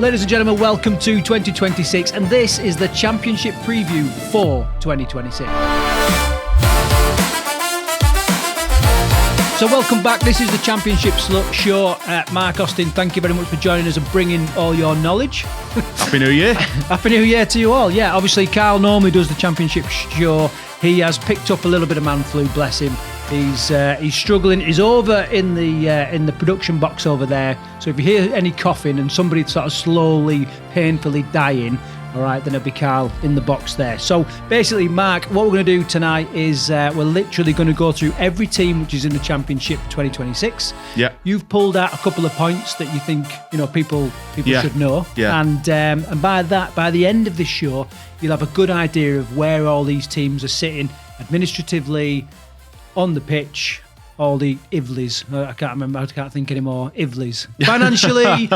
Ladies and gentlemen, welcome to 2026, and this is the Championship preview for 2026. So welcome back. This is the Championship Show. Mark Austin, thank you very much for joining us and bringing all your knowledge. Happy New Year. Happy New Year to you all. Yeah, obviously Karl normally does the Championship Show. He has picked up a little bit of man flu, bless him. He's struggling. He's over in the production box over there. So if you hear any coughing and somebody sort of slowly, painfully dying, all right, then it'll be Karl in the box there. So basically, Mark, what we're going to do tonight is we're literally going to go through every team which is in the Championship 2026. Yeah. You've pulled out a couple of points that you think people should know. Yeah. And by the end of this show, you'll have a good idea of where all these teams are sitting administratively, on the pitch, all the Ivleys. I can't remember. I can't think anymore. Ivleys. Financially,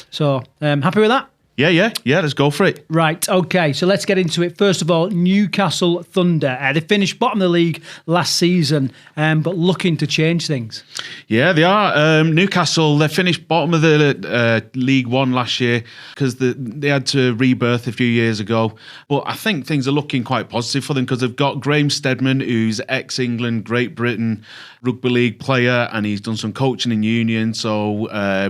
So, happy with that? Yeah, let's go for it. Right, okay, so let's get into it. First of all, Newcastle Thunder. They finished bottom of the league last season, but looking to change things. Yeah, they are. Newcastle, they finished bottom of the League One last year because they had to rebirth a few years ago. But I think things are looking quite positive for them because they've got Graham Stedman, who's ex-England, Great Britain rugby league player, and he's done some coaching in Union, so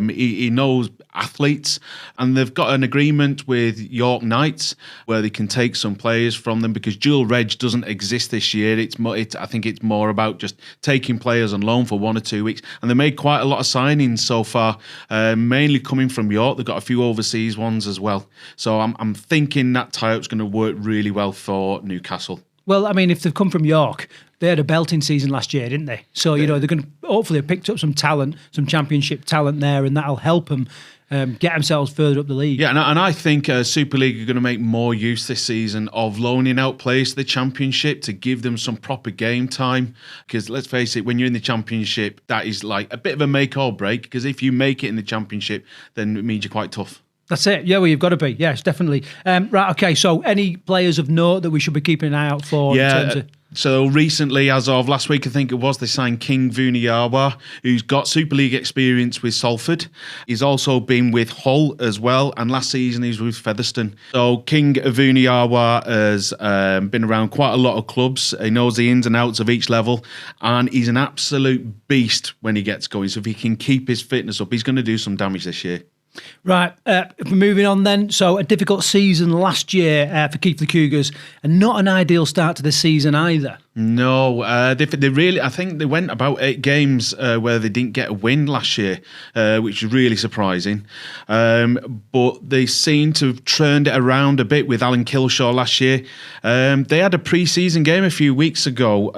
he knows athletes, and they've got an agreement with York Knights where they can take some players from them because dual reg doesn't exist this year. I think it's more about just taking players on loan for 1 or 2 weeks, and they made quite a lot of signings so far, mainly coming from York. They've got a few overseas ones as well, so I'm thinking that tie-up's going to work really well for Newcastle. Well, I mean, if they've come from York, they had a belting season last year, didn't they? So, they're going to hopefully have picked up some talent, some Championship talent there, and that'll help them get themselves further up the league. Yeah, and I think Super League are going to make more use this season of loaning out players to the Championship to give them some proper game time. Because let's face it, when you're in the Championship, that is like a bit of a make or break. Because if you make it in the Championship, then it means you're quite tough. That's it. Yeah, well, you've got to be. Yes, definitely. Right, okay, so any players of note that we should be keeping an eye out for in terms of... So recently, as of last week, I think it was, they signed King Vuniyawa, who's got Super League experience with Salford. He's also been with Hull as well, and last season he was with Featherstone. So King Vuniyawa has been around quite a lot of clubs. He knows the ins and outs of each level, and he's an absolute beast when he gets going. So if he can keep his fitness up, he's going to do some damage this year. Right, moving on then. So a difficult season last year for Keighley Cougars, and not an ideal start to the season either. No, they really, I think they went about 8 games where they didn't get a win last year, which is really surprising. But they seem to have turned it around a bit with Alan Kilshaw last year. They had a pre-season game a few weeks ago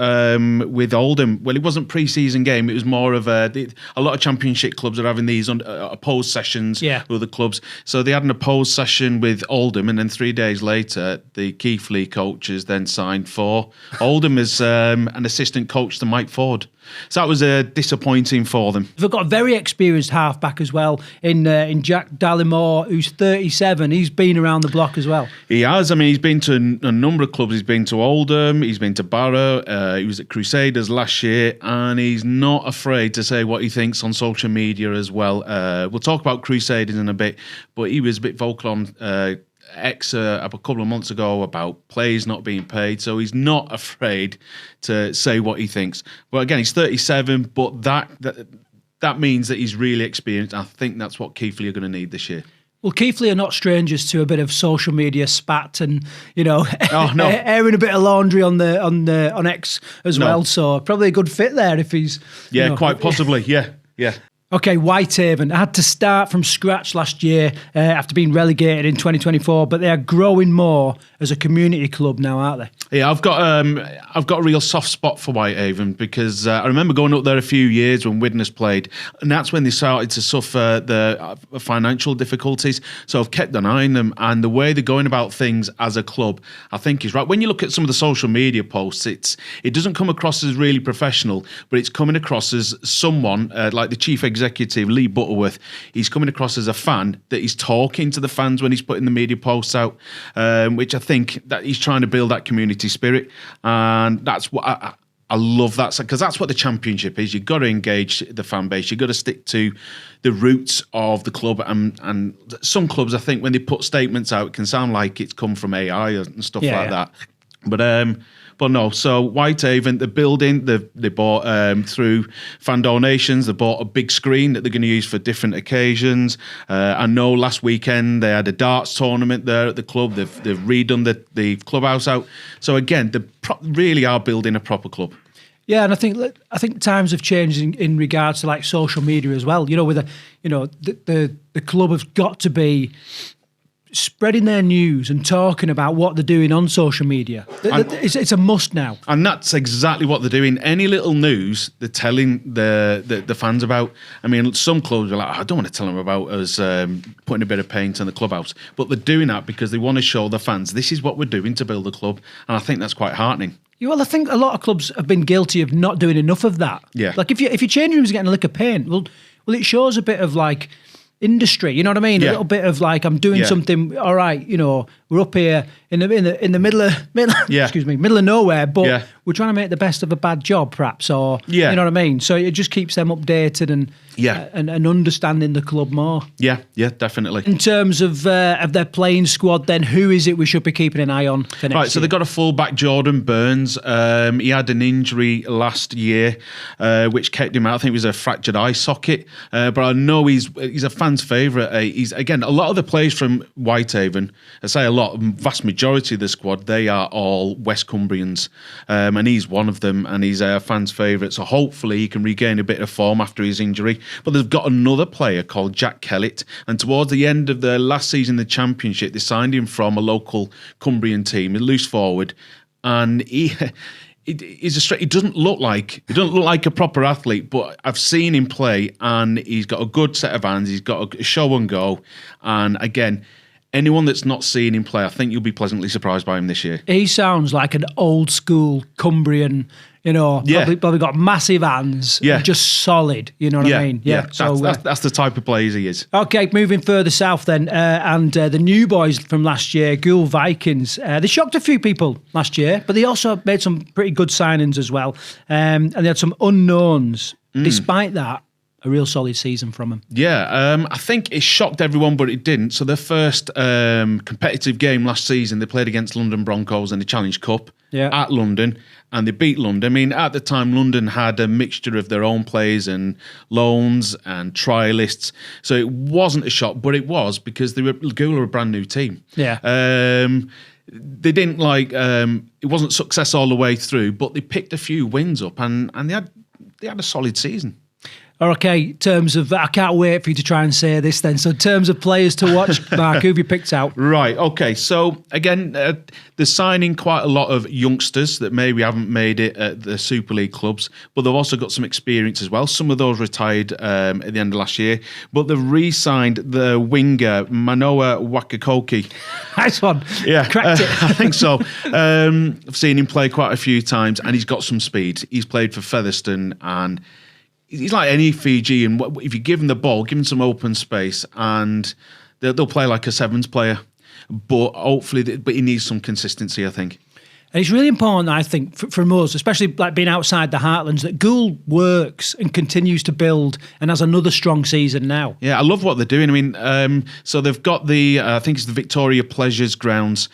with Oldham. Well, it wasn't pre-season game, it was more of a lot of Championship clubs are having these opposed sessions with other clubs. So they had an opposed session with Oldham, and then 3 days later, the Keighley coaches then signed for Oldham as an assistant coach to Mike Ford. So that was disappointing for them. They've got a very experienced halfback as well in Jack Dallimore, who's 37. He's been around the block as well. He has. I mean, he's been to a number of clubs. He's been to Oldham. He's been to Barrow. He was at Crusaders last year, and he's not afraid to say what he thinks on social media as well. We'll talk about Crusaders in a bit, but he was a bit vocal on a couple of months ago about players not being paid, so he's not afraid to say what he thinks. But again, he's 37, but that means that he's really experienced. I think that's what Keighley are going to need this year. Well, Keighley are not strangers to a bit of social media spat and airing a bit of laundry on X as well. So probably a good fit there if he's quite possibly. Yeah. Okay, Whitehaven had to start from scratch last year after being relegated in 2024, but they are growing more as a community club now, aren't they? Yeah, I've got a real soft spot for Whitehaven because I remember going up there a few years when Widnes played, and that's when they started to suffer the financial difficulties. So I've kept an eye on them, and the way they're going about things as a club, I think is right. When you look at some of the social media posts, it doesn't come across as really professional, but it's coming across as someone like the chief executive, Lee Butterworth. He's coming across as a fan that he's talking to the fans when he's putting the media posts out, which I think that he's trying to build that community spirit, and that's what I I love that because that's what the Championship is. You've got to engage the fan base. You've got to stick to the roots of the club. And some clubs, I think, when they put statements out, it can sound like it's come from AI and stuff like that. But no, so Whitehaven, the building, they bought through fan donations, they bought a big screen that they're going to use for different occasions. I know last weekend they had a darts tournament there at the club. They've redone the clubhouse out. So again, they really are building a proper club. Yeah, and I think times have changed in regards to like social media as well. With the club has got to be spreading their news and talking about what they're doing on social media. It's a must now. And that's exactly what they're doing. Any little news, they're telling the fans about. I mean, some clubs are like, I don't want to tell them about us putting a bit of paint on the clubhouse. But they're doing that because they want to show the fans, this is what we're doing to build a club. And I think that's quite heartening. Yeah, well, I think a lot of clubs have been guilty of not doing enough of that. Yeah. Like if your changing room's getting a lick of paint, well, it shows a bit of like industry, you know what I mean? Yeah. A little bit of like, I'm doing something. All right, we're up here in the middle of middle of nowhere, but we're trying to make the best of a bad job, perhaps, or you know what I mean. So it just keeps them updated and understanding the club more. Yeah, definitely. In terms of their playing squad, then who is it we should be keeping an eye on for next year? So they've got a fullback, Jordan Burns. He had an injury last year, which kept him out. I think it was a fractured eye socket. But I know he's a fan's favourite. He's again a lot of the players from Whitehaven. I say a lot, vast majority of the squad. They are all West Cumbrians, and he's one of them. And he's a fan's favourite. So hopefully he can regain a bit of form after his injury. But they've got another player called Jack Kellett, and towards the end of the last season, the Championship, they signed him from a local Cumbrian team, a loose forward, and he doesn't look like a proper athlete, but I've seen him play, and he's got a good set of hands. He's got a show and go, and again, anyone that's not seen him play, I think you'll be pleasantly surprised by him this year. He sounds like an old school Cumbrian, probably got massive hands, and just solid, you know what I mean? Yeah. So that's the type of player he is. Okay, moving further south then, and the new boys from last year, Goole Vikings, they shocked a few people last year, but they also made some pretty good signings as well, and they had some unknowns. Despite that, a real solid season from them. Yeah, I think it shocked everyone, but it didn't. So their first competitive game last season, they played against London Broncos in the Challenge Cup at London, and they beat London. I mean, at the time, London had a mixture of their own players and loans and trialists. So it wasn't a shock, but it was because Goole are a brand new team. Yeah. They didn't it wasn't success all the way through, but they picked a few wins up, and they had a solid season. Okay, in terms of, I can't wait for you to try and say this then. So in terms of players to watch, Mark, who have you picked out? Right, okay. So again, they're signing quite a lot of youngsters that maybe haven't made it at the Super League clubs, but they've also got some experience as well. Some of those retired at the end of last year, but they've re-signed the winger, Manoa Wakakoki. Nice one. Yeah, cracked it. I think so. I've seen him play quite a few times, and he's got some speed. He's played for Featherstone, and he's like any Fijian. If you give him the ball, give him some open space, and they'll play like a sevens player. But hopefully, he needs some consistency, I think. And it's really important, I think, from us, especially like being outside the heartlands, that Goole works and continues to build and has another strong season now. Yeah, I love what they're doing. I mean, so they've got I think it's the Victoria Pleasures grounds,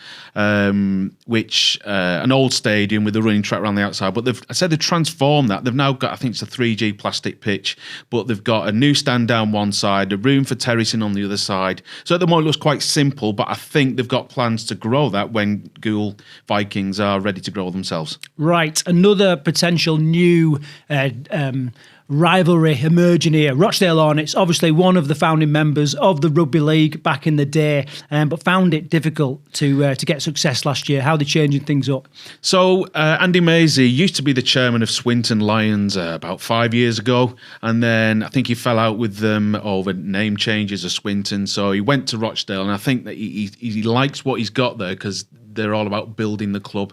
which an old stadium with a running track around the outside. But they've transformed that. They've now got, I think it's a 3G plastic pitch, but they've got a new stand down one side, a room for terracing on the other side. So at the moment it looks quite simple, but I think they've got plans to grow that when Goole Vikings are ready to grow themselves. Right, another potential new rivalry emerging here. Rochdale Hornets, obviously one of the founding members of the Rugby League back in the day, but found it difficult to get success last year. How are they changing things up? So Andy Maisie used to be the chairman of Swinton Lions about 5 years ago, and then I think he fell out with them over name changes of Swinton, so he went to Rochdale, and I think that he likes what he's got there because they're all about building the club.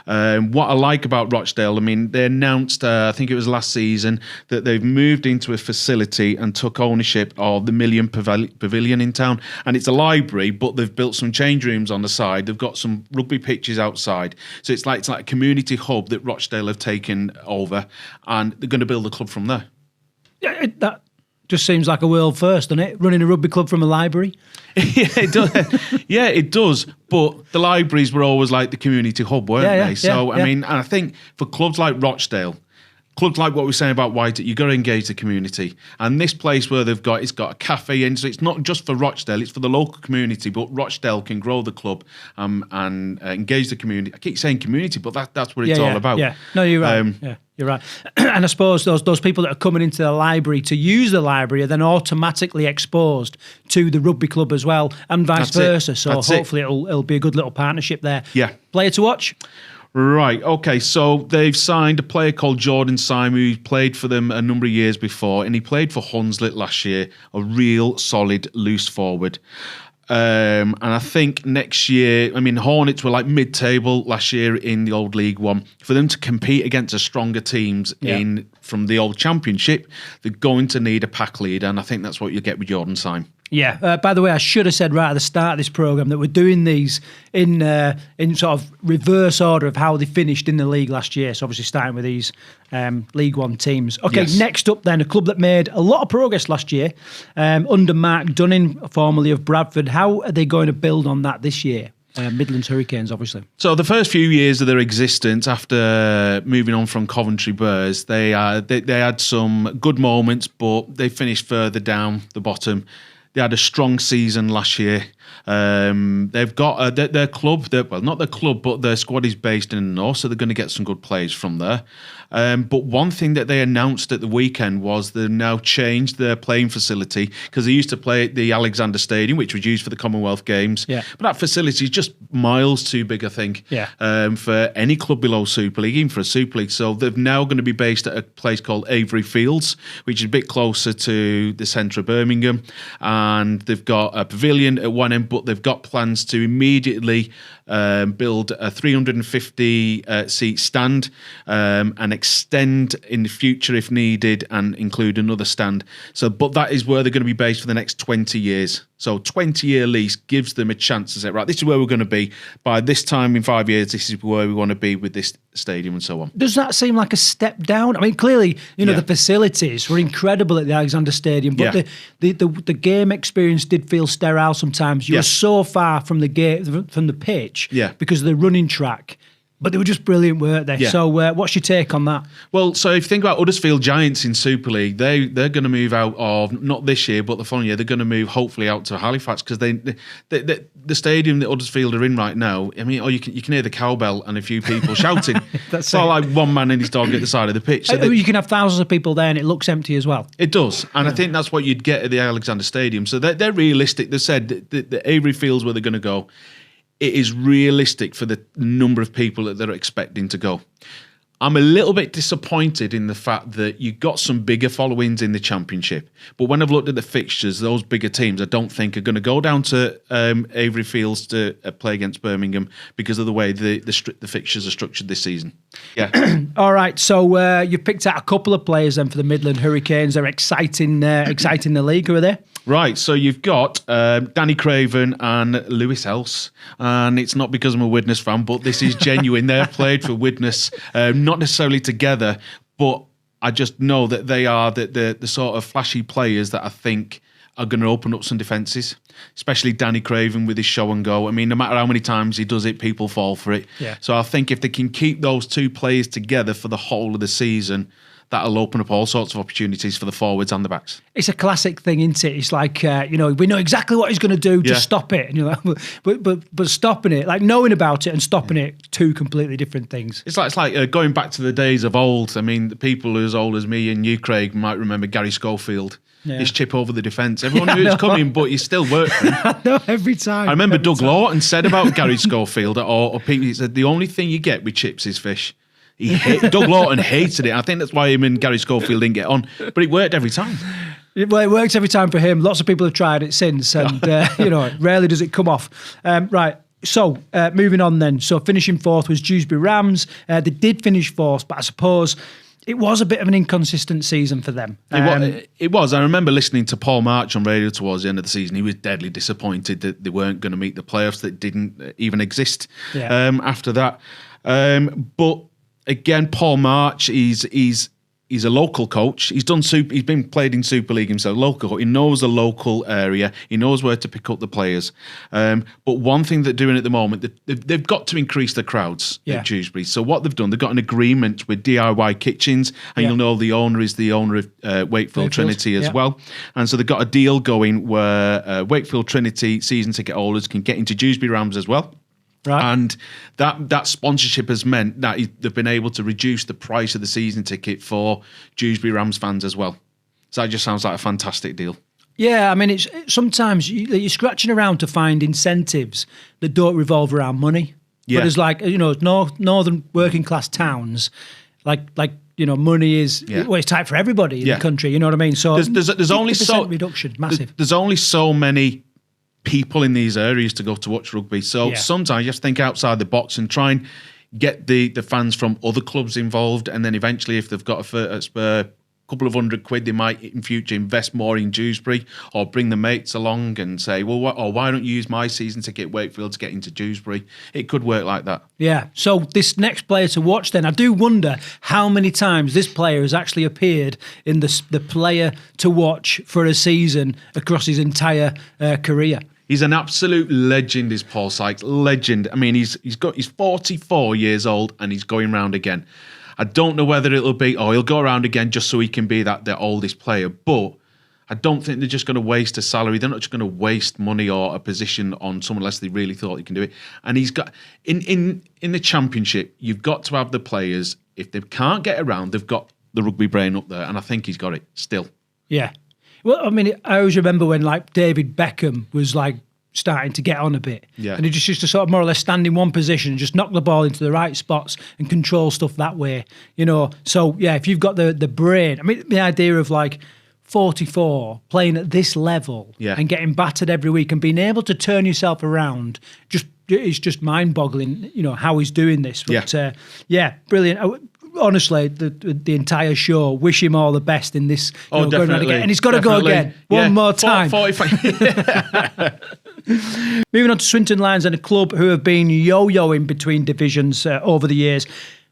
What I like about Rochdale, I mean, they announced, I think it was last season, that they've moved into a facility and took ownership of the Million Pavilion in town. And it's a library, but they've built some change rooms on the side. They've got some rugby pitches outside. So it's like a community hub that Rochdale have taken over, and they're going to build a club from there. Yeah, that just seems like a world first, doesn't it? Running a rugby club from a library. Yeah, it does. Yeah, it does. But the libraries were always like the community hub, weren't they? So, I mean, and I think for clubs like Rochdale, clubs like what we're saying about White, you've got to engage the community. And this place where it's got a cafe in, so it's not just for Rochdale, it's for the local community, but Rochdale can grow the club and engage the community. I keep saying community, but that's what it's all about. Yeah, no, you're right. You're right. And I suppose those people that are coming into the library to use the library are then automatically exposed to the rugby club as well, and vice versa. So hopefully it'll be a good little partnership there. Yeah. Player to watch? Right, okay, so they've signed a player called Jordan Simon, who played for them a number of years before, and he played for Hunslet last year, a real solid loose forward. And I think next year, I mean, Hornets were like mid-table last year in the old League One. For them to compete against the stronger teams from the old Championship, they're going to need a pack leader, and I think that's what you get with Jordan Simon. Yeah. By the way, I should have said right at the start of this programme that we're doing these in sort of reverse order of how they finished in the league last year. So obviously starting with these League One teams. Okay, Next up then, a club that made a lot of progress last year under Mark Dunning, formerly of Bradford. How are they going to build on that this year? Midlands Hurricanes, obviously. So the first few years of their existence, after moving on from Coventry Bears, they had some good moments, but they finished further down the bottom. They had a strong season last year. They've got their club, not their club, but their squad is based in the north, so they're going to get some good players from there. But one thing that they announced at the weekend was they've now changed their playing facility, because they used to play at the Alexander Stadium, which was used for the Commonwealth Games. Yeah. But that facility is just miles too big, I think, for any club below Super League, even for a Super League. So they're now going to be based at a place called Avery Fields, which is a bit closer to the centre of Birmingham. And they've got a pavilion at one end, but they've got plans to immediately build a 350-seat stand and extend in the future if needed, and include another stand. So, but that is where they're going to be based for the next 20 years. So 20-year lease gives them a chance to say, right, this is where we're going to be. By this time in 5 years, this is where we want to be with this stadium and so on. Does that seem like a step down? I mean, clearly, the facilities were incredible at the Alexander Stadium, but the game experience did feel sterile sometimes. You were so far from the pitch because of the running track. But they were just brilliant, weren't they? Yeah. So what's your take on that? Well, so if you think about Huddersfield Giants in Super League, they're going to move out of, not this year, but the following year, they're going to move hopefully out to Halifax, because the stadium that Huddersfield are in right now, I mean, you can hear the cowbell and a few people shouting. It's all like one man and his dog at the side of the pitch. So you can have thousands of people there and it looks empty as well. It does. And I think that's what you'd get at the Alexander Stadium. So they're realistic. They said that the Avery Fields where they're going to go, it is realistic for the number of people that they're expecting to go. I'm a little bit disappointed in the fact that you got some bigger followings in the Championship. But when I've looked at the fixtures, those bigger teams I don't think are going to go down to Avery Fields to play against Birmingham because of the way the fixtures are structured this season. Yeah. All right, so you've picked out a couple of players then for the Midland Hurricanes. They're exciting the league. Who are they? Right, so you've got Danny Craven and Lewis Else, and it's not because I'm a Widnes fan, but this is genuine. They've played for Widnes, not necessarily together, but I just know that they are the sort of flashy players that I think are going to open up some defences, especially Danny Craven with his show and go. I mean, no matter how many times he does it, people fall for it. Yeah. So I think if they can keep those two players together for the whole of the season, that'll open up all sorts of opportunities for the forwards and the backs. It's a classic thing, isn't it? It's like, we know exactly what he's going to do to stop it. And you're like, but stopping it, like knowing about it and stopping it, two completely different things. It's like going back to the days of old. I mean, the people as old as me and you, Craig, might remember Gary Schofield. Yeah. His chip over the defence. Everyone knew it was coming, but he still worked for him. I know, every time. I remember Doug Lawton said about Gary Schofield, or people, he said, the only thing you get with chips is fish. Doug Lawton hated it. I think that's why him and Gary Schofield didn't get on. But it worked every time. Well, it works every time for him. Lots of people have tried it since, and rarely does it come off. Right, So, moving on then. So, finishing fourth was Dewsbury Rams. They did finish fourth, but I suppose it was a bit of an inconsistent season for them. It was. I remember listening to Paul March on radio towards the end of the season. He was deadly disappointed that they weren't going to meet the playoffs, that didn't even exist after that. But again, Paul March, he's a local coach. He's been played in Super League himself. Local. He knows the local area. He knows where to pick up the players. But one thing they're doing at the moment, they've got to increase the crowds at Dewsbury. So what they've done, they've got an agreement with DIY Kitchens, and you'll know the owner is the owner of Wakefield Trinity as well. And so they've got a deal going where Wakefield Trinity season ticket holders can get into Dewsbury Rams as well. Right. And that sponsorship has meant that they've been able to reduce the price of the season ticket for Dewsbury Rams fans as well. So that just sounds like a fantastic deal. Yeah, I mean, it's sometimes you're scratching around to find incentives that don't revolve around money. Yeah. But there's like, northern working class towns, like money is it's tight for everybody in the country. You know what I mean? So there's only so reduction, massive. There's only so many people in these areas to go to watch rugby. So sometimes you have to think outside the box and try and get the fans from other clubs involved. And then eventually, if they've got a spare couple of £100, they might in future invest more in Dewsbury or bring the mates along and say, well, why don't you use my season ticket Wakefield to get into Dewsbury? It could work like that. Yeah. So this next player to watch then, I do wonder how many times this player has actually appeared in the player to watch for a season across his entire career. He's an absolute legend, is Paul Sykes. Legend. I mean, he's 44 years old and he's going round again. I don't know whether it'll be, he'll go around again just so he can be the oldest player. But I don't think they're just going to waste a salary. They're not just going to waste money or a position on someone unless they really thought he can do it. And he's got in the Championship, you've got to have the players. If they can't get around, they've got the rugby brain up there, and I think he's got it still. Yeah. Well, I mean, I always remember when David Beckham was starting to get on a bit. Yeah. And he just used to sort of more or less stand in one position and just knock the ball into the right spots and control stuff that way. So yeah, if you've got the brain, I mean, the idea of 44 playing at this level and getting battered every week and being able to turn yourself around, it's just mind-boggling, how he's doing this. But brilliant. Honestly, the entire show, wish him all the best in this. Definitely. Going around again. And he's got to go again. One more time. 45. Moving on to Swinton Lions, and a club who have been yo-yoing between divisions over the years.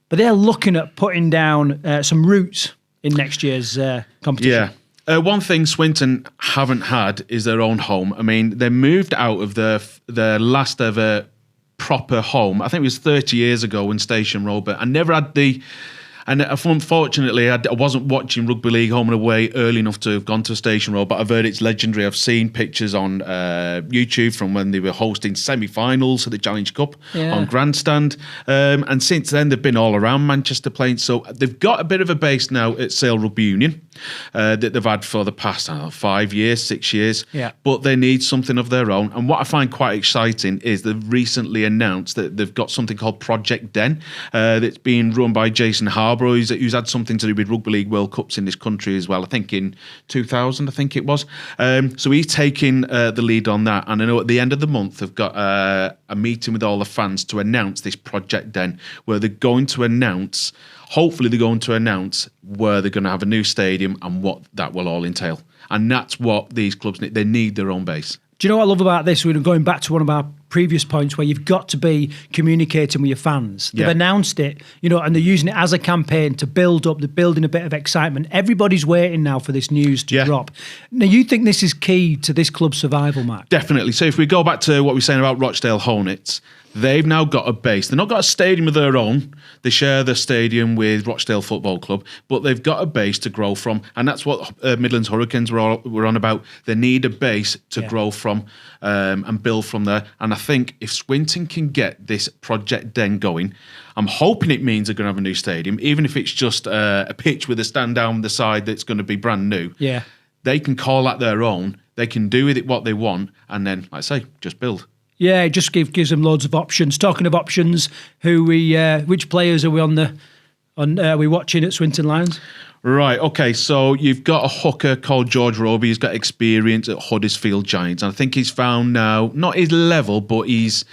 But they're looking at putting down some roots in next year's competition. Yeah. One thing Swinton haven't had is their own home. I mean, they moved out of their last ever proper home. I think it was 30 years ago when Station Road, but I never had and unfortunately I wasn't watching Rugby League home and away early enough to have gone to Station Road, but I've heard it's legendary. I've seen pictures on YouTube from when they were hosting semi-finals of the Challenge Cup on Grandstand, and since then they've been all around Manchester playing. So they've got a bit of a base now at Sale Rugby Union that they've had for the past 5 years, 6 years, but they need something of their own. And what I find quite exciting is they've recently announced that they've got something called Project Den that's being run by Jason Harbour, who's had something to do with Rugby League World Cups in this country as well. I think in 2000, I think it was. So he's taking the lead on that. And I know at the end of the month, they've got a meeting with all the fans to announce this Project Den, where they're going to announce, hopefully they're going to announce where they're going to have a new stadium and what that will all entail. And that's what these clubs need. They need their own base. Do you know what I love about this? We're going back to one of our previous points where you've got to be communicating with your fans. They've announced it, and they're using it as a campaign to build up, they're building a bit of excitement. Everybody's waiting now for this news to drop. Now, you think this is key to this club's survival, Mark? Definitely. So if we go back to what we were saying about Rochdale Hornets, they've now got a base. They've not got a stadium of their own. They share the stadium with Rochdale Football Club, but they've got a base to grow from. And that's what Midlands Hurricanes were on about. They need a base to grow from and build from there. And I think if Swinton can get this Project Den going, I'm hoping it means they're going to have a new stadium, even if it's just a pitch with a stand down the side that's going to be brand new. Yeah, they can call that their own. They can do with it what they want, and then, like I say, just build. Yeah, it just gives them loads of options. Talking of options, which players are we are we watching at Swinton Lions? Right, okay, so you've got a hooker called George Roby. He's got experience at Huddersfield Giants. And I think he's found now, not his level, but he's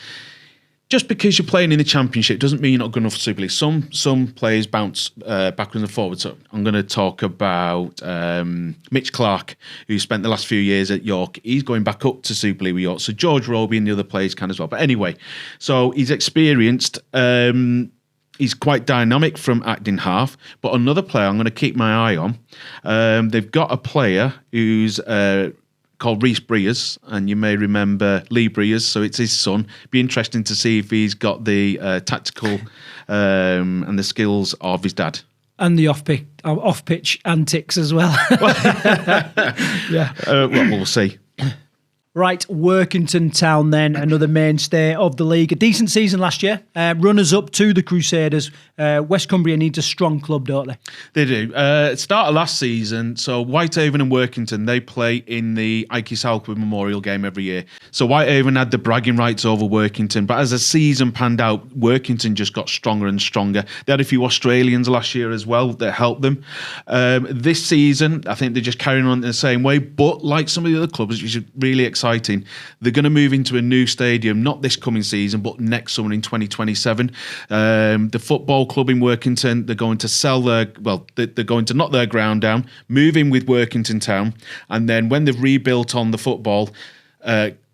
just because you're playing in the Championship doesn't mean you're not good enough for Super League. Some players bounce backwards and forwards. So I'm going to talk about Mitch Clark, who spent the last few years at York. He's going back up to Super League with York. So George Roby and the other players can as well. But anyway, so he's experienced. He's quite dynamic from acting half. But another player I'm going to keep my eye on. They've got a player who's called Rhys Breers, and you may remember Lee Breers, so it's his son. Be interesting to see if he's got the tactical and the skills of his dad. And the off-pitch antics as well. Yeah. Well, we'll see. Right, Workington Town then, another mainstay of the league. A decent season last year. Runners-up to the Crusaders. West Cumbria needs a strong club, don't they? They do. Start of last season, so Whitehaven and Workington, they play in the Ikey Southwood Memorial game every year. So Whitehaven had the bragging rights over Workington, but as the season panned out, Workington just got stronger and stronger. They had a few Australians last year as well that helped them. This season, I think they're just carrying on in the same way, but like some of the other clubs, which is really exciting, they're going to move into a new stadium, not this coming season, but next summer in 2027. The football club in Workington, they're going to sell they're going to knock their ground down, move in with Workington Town, and then when they've rebuilt on the football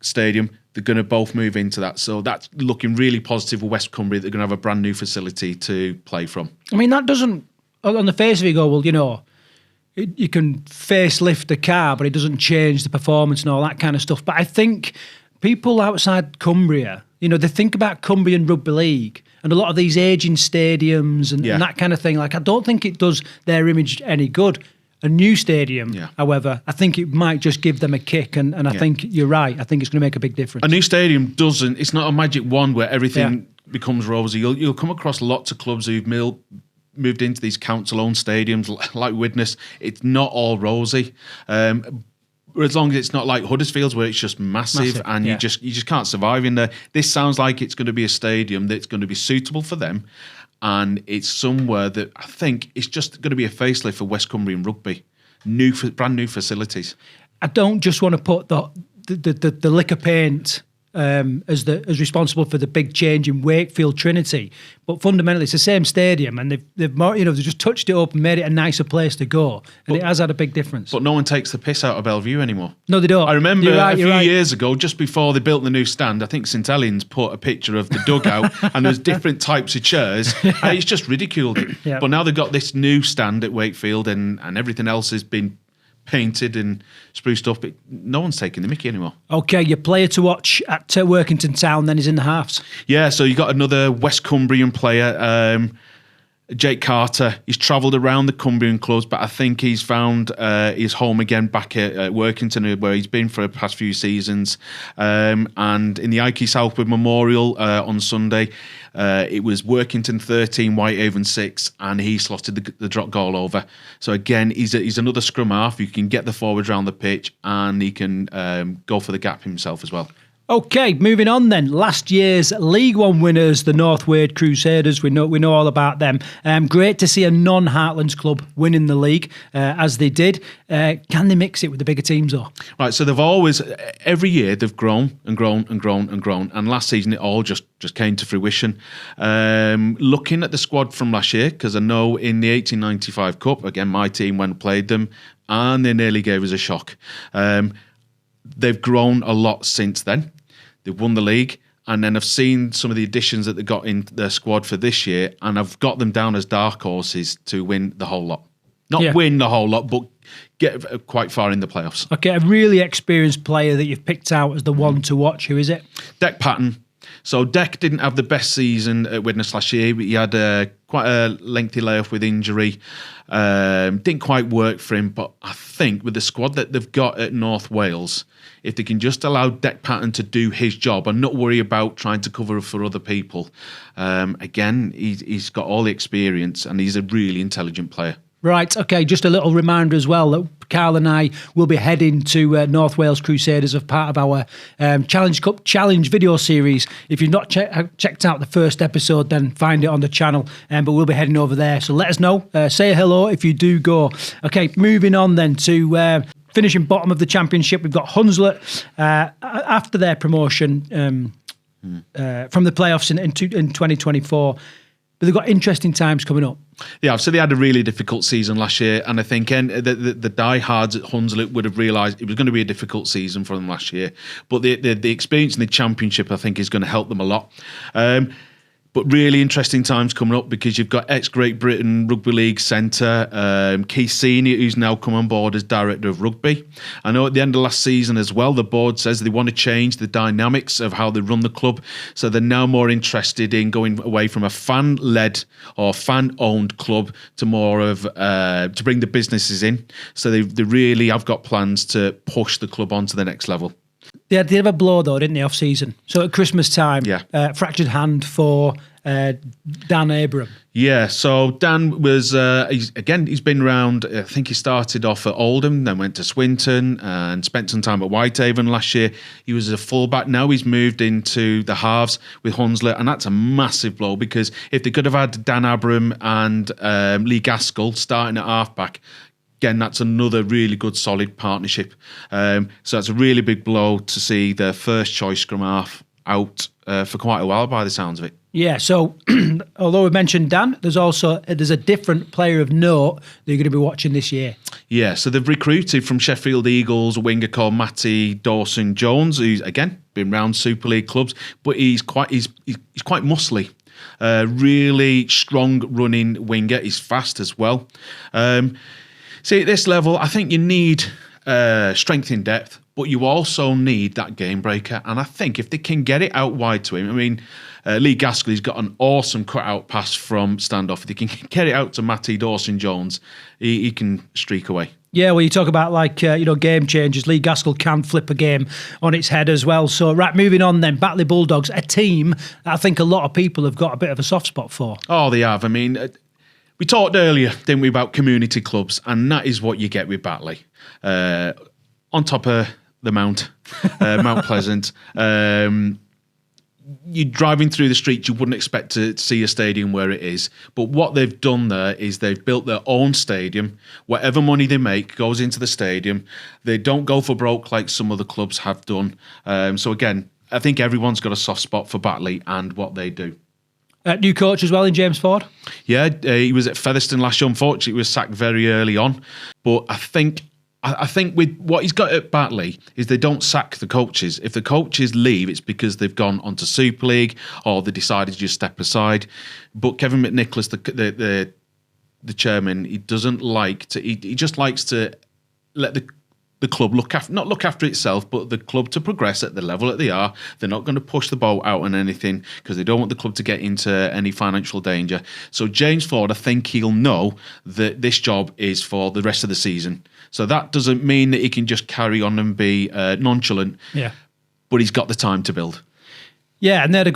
stadium, they're going to both move into that. So that's looking really positive for West Cumbria. They're going to have a brand new facility to play from. I mean, that doesn't, on the face of it, go, well, you know, you can facelift the car, but it doesn't change the performance and all that kind of stuff. But I think people outside Cumbria, you know, they think about Cumbria and Rugby League and a lot of these aging stadiums and that kind of thing. Like, I don't think it does their image any good. A new stadium, however, I think it might just give them a kick. And I think you're right. I think it's going to make a big difference. A new stadium doesn't, it's not a magic wand where everything becomes rosy. You'll come across lots of clubs who've moved into these council-owned stadiums like Widnes. It's not all rosy. As long as it's not like Huddersfield's where it's just massive and you just can't survive in there. This sounds like it's going to be a stadium that's going to be suitable for them, and it's somewhere that I think it's just going to be a facelift for West Cumbrian rugby. Brand new facilities. I don't just want to put the liquor paint as responsible for the big change in Wakefield Trinity, but fundamentally it's the same stadium, and they've just touched it up and made it a nicer place to go, and it has had a big difference. But no one takes the piss out of Bellevue anymore. No, they don't. I remember a few years ago, just before they built the new stand, I think St Helens put a picture of the dugout, and there's different types of chairs, and it's just ridiculed. But now they've got this new stand at Wakefield, and everything else has been painted and spruced up. No one's taking the mickey anymore. Okay, your player to watch at Workington Town then is in the halves. Yeah, so you got another West Cumbrian player, Jake Carter. He's travelled around the Cumbrian clubs, but I think he's found his home again back at Workington, where he's been for the past few seasons. And in the Ikey Southwood Memorial on Sunday, it was Workington 13, Whitehaven 6, and he slotted the drop goal over. So again, he's another scrum half who can get the forwards around the pitch, and he can go for the gap himself as well. Okay, moving on then. Last year's League One winners, the North Wales Crusaders. We know all about them. Great to see a non-Heartlands club winning the league as they did. Can they mix it with the bigger teams though? Right, so they've always, every year they've grown and grown and grown and grown, and last season it all just came to fruition. Looking at the squad from last year, because I know in the 1895 Cup, again my team went and played them, and they nearly gave us a shock. They've grown a lot since then. They've won the league, and then I've seen some of the additions that they got in their squad for this year, and I've got them down as dark horses to win the whole lot. Not win the whole lot, but get quite far in the playoffs. Okay, a really experienced player that you've picked out as the one to watch. Who is it? Deck Patton. So Deck didn't have the best season at Widnes last year, but he had quite a lengthy layoff with injury. Didn't quite work for him, but I think with the squad that they've got at North Wales, if they can just allow Deck Patton to do his job and not worry about trying to cover for other people, again, he's got all the experience and he's a really intelligent player. Right, okay, just a little reminder as well that Karl and I will be heading to North Wales Crusaders as part of our Challenge Cup Challenge video series. If you've not checked out the first episode, then find it on the channel, but we'll be heading over there. So let us know, say hello if you do go. Okay, moving on then to finishing bottom of the championship, we've got Hunslet. After their promotion from the playoffs in 2024. But they've got interesting times coming up. Yeah, so they had a really difficult season last year, and I think the diehards at Hunslet would have realised it was going to be a difficult season for them last year. But the experience in the Championship, I think, is going to help them a lot. But really interesting times coming up because you've got ex-Great Britain Rugby League centre, Keith Senior, who's now come on board as Director of Rugby. I know at the end of last season as well, the board says they want to change the dynamics of how they run the club. So they're now more interested in going away from a fan-led or fan-owned club to more of, to bring the businesses in. So they really have got plans to push the club on to the next level. They had a blow though, didn't they, off season? So at Christmas time, fractured hand for Dan Abram. Yeah, so Dan was, he's been around, I think he started off at Oldham, then went to Swinton and spent some time at Whitehaven last year. He was a fullback. Now he's moved into the halves with Hunslet, and that's a massive blow because if they could have had Dan Abram and Lee Gaskell starting at halfback, again, that's another really good, solid partnership. So it's a really big blow to see their first choice scrum half out for quite a while by the sounds of it. Yeah, so although we mentioned Dan, there's a different player of note that you're going to be watching this year. Yeah, so they've recruited from Sheffield Eagles a winger called Matty Dawson-Jones, who's, again, been round Super League clubs, but he's quite muscly. Really strong running winger. He's fast as well. See, at this level, I think you need strength in depth, but you also need that game breaker. And I think if they can get it out wide to him, I mean, Lee Gaskell, he's got an awesome cut-out pass from standoff. If they can get it out to Matty Dawson-Jones, he can streak away. Yeah, well, you talk about game changers. Lee Gaskell can flip a game on its head as well. So, right, moving on then. Batley Bulldogs, a team that I think a lot of people have got a bit of a soft spot for. Oh, they have. I mean, we talked earlier, didn't we, about community clubs, and that is what you get with Batley. On top of the Mount Pleasant. You're driving through the streets, you wouldn't expect to see a stadium where it is. But what they've done there is they've built their own stadium. Whatever money they make goes into the stadium. They don't go for broke like some other clubs have done. So again, I think everyone's got a soft spot for Batley and what they do. New coach as well in James Ford? Yeah, he was at Featherstone last year. Unfortunately, he was sacked very early on. But I think with what he's got at Batley is they don't sack the coaches. If the coaches leave, it's because they've gone onto Super League or they decided to just step aside. But Kevin McNicholas, the chairman, he doesn't like to. He just likes to let the club not look after itself, but the club to progress at the level that they are. They're not going to push the boat out on anything because they don't want the club to get into any financial danger. So James Ford, I think he'll know that this job is for the rest of the season. So that doesn't mean that he can just carry on and be nonchalant. Yeah, but he's got the time to build. Yeah, and they had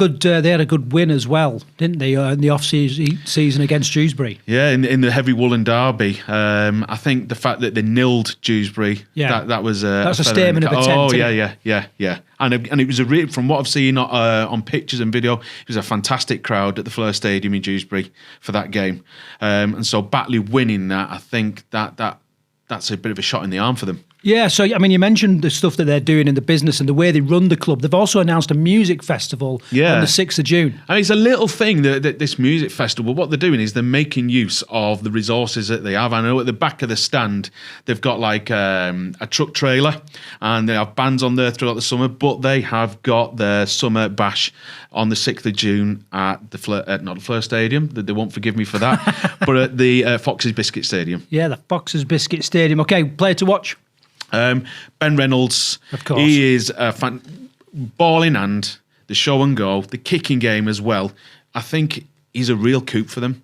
a good win as well, didn't they, in the off-season against Dewsbury? Yeah, in the heavy woolen derby. I think the fact that they nilled Dewsbury, that was that's a statement of intent. Oh, yeah. And it was from what I've seen on pictures and video, it was a fantastic crowd at the Fleur Stadium in Dewsbury for that game. And so Batley winning that, I think that's a bit of a shot in the arm for them. Yeah, so, I mean, you mentioned the stuff that they're doing in the business and the way they run the club. They've also announced a music festival on the 6th of June. And it's a little thing, that this music festival, what they're doing is they're making use of the resources that they have. I know at the back of the stand, they've got like a truck trailer and they have bands on there throughout the summer, but they have got their summer bash on the 6th of June at the not the Fleur Stadium, they won't forgive me for that, but at the Fox's Biscuit Stadium. Yeah, the Fox's Biscuit Stadium. Okay, player to watch? Ben Reynolds, of course. He is a ball in hand, the show and go, the kicking game as well. I think he's a real coup for them.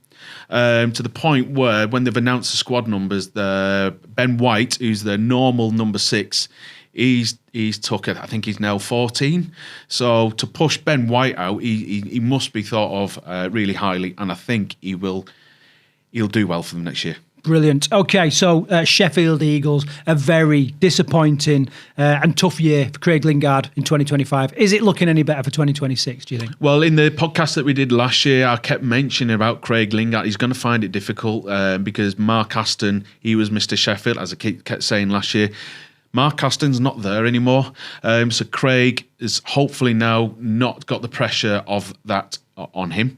To the point where when they've announced the squad numbers, Ben White, who's the normal number 6, he's took it. I think he's now 14. So to push Ben White out, he must be thought of really highly, and I think he'll do well for them next year. Brilliant. Okay, so Sheffield Eagles, a very disappointing and tough year for Craig Lingard in 2025. Is it looking any better for 2026, do you think? Well, in the podcast that we did last year, I kept mentioning about Craig Lingard. He's going to find it difficult because Mark Aston, he was Mr. Sheffield, as I kept saying last year. Mark Caston's not there anymore. So Craig has hopefully now not got the pressure of that on him.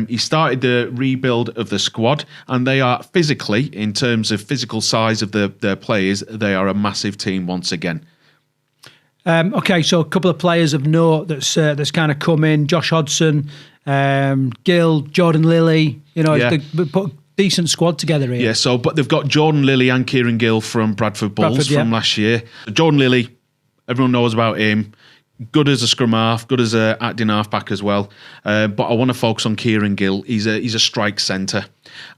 He started the rebuild of the squad, and they are physically, in terms of physical size of their players, they are a massive team once again. Okay, so a couple of players of note that's kind of come in: Josh Hodgson, Gill, Jordan Lilly. They put a decent squad together here. Yeah. But they've got Jordan Lilly and Kieran Gill from Bradford Bulls from last year. Jordan Lilly, everyone knows about him. Good as a scrum half, good as a acting halfback as well. But I want to focus on Kieran Gill. He's a strike centre.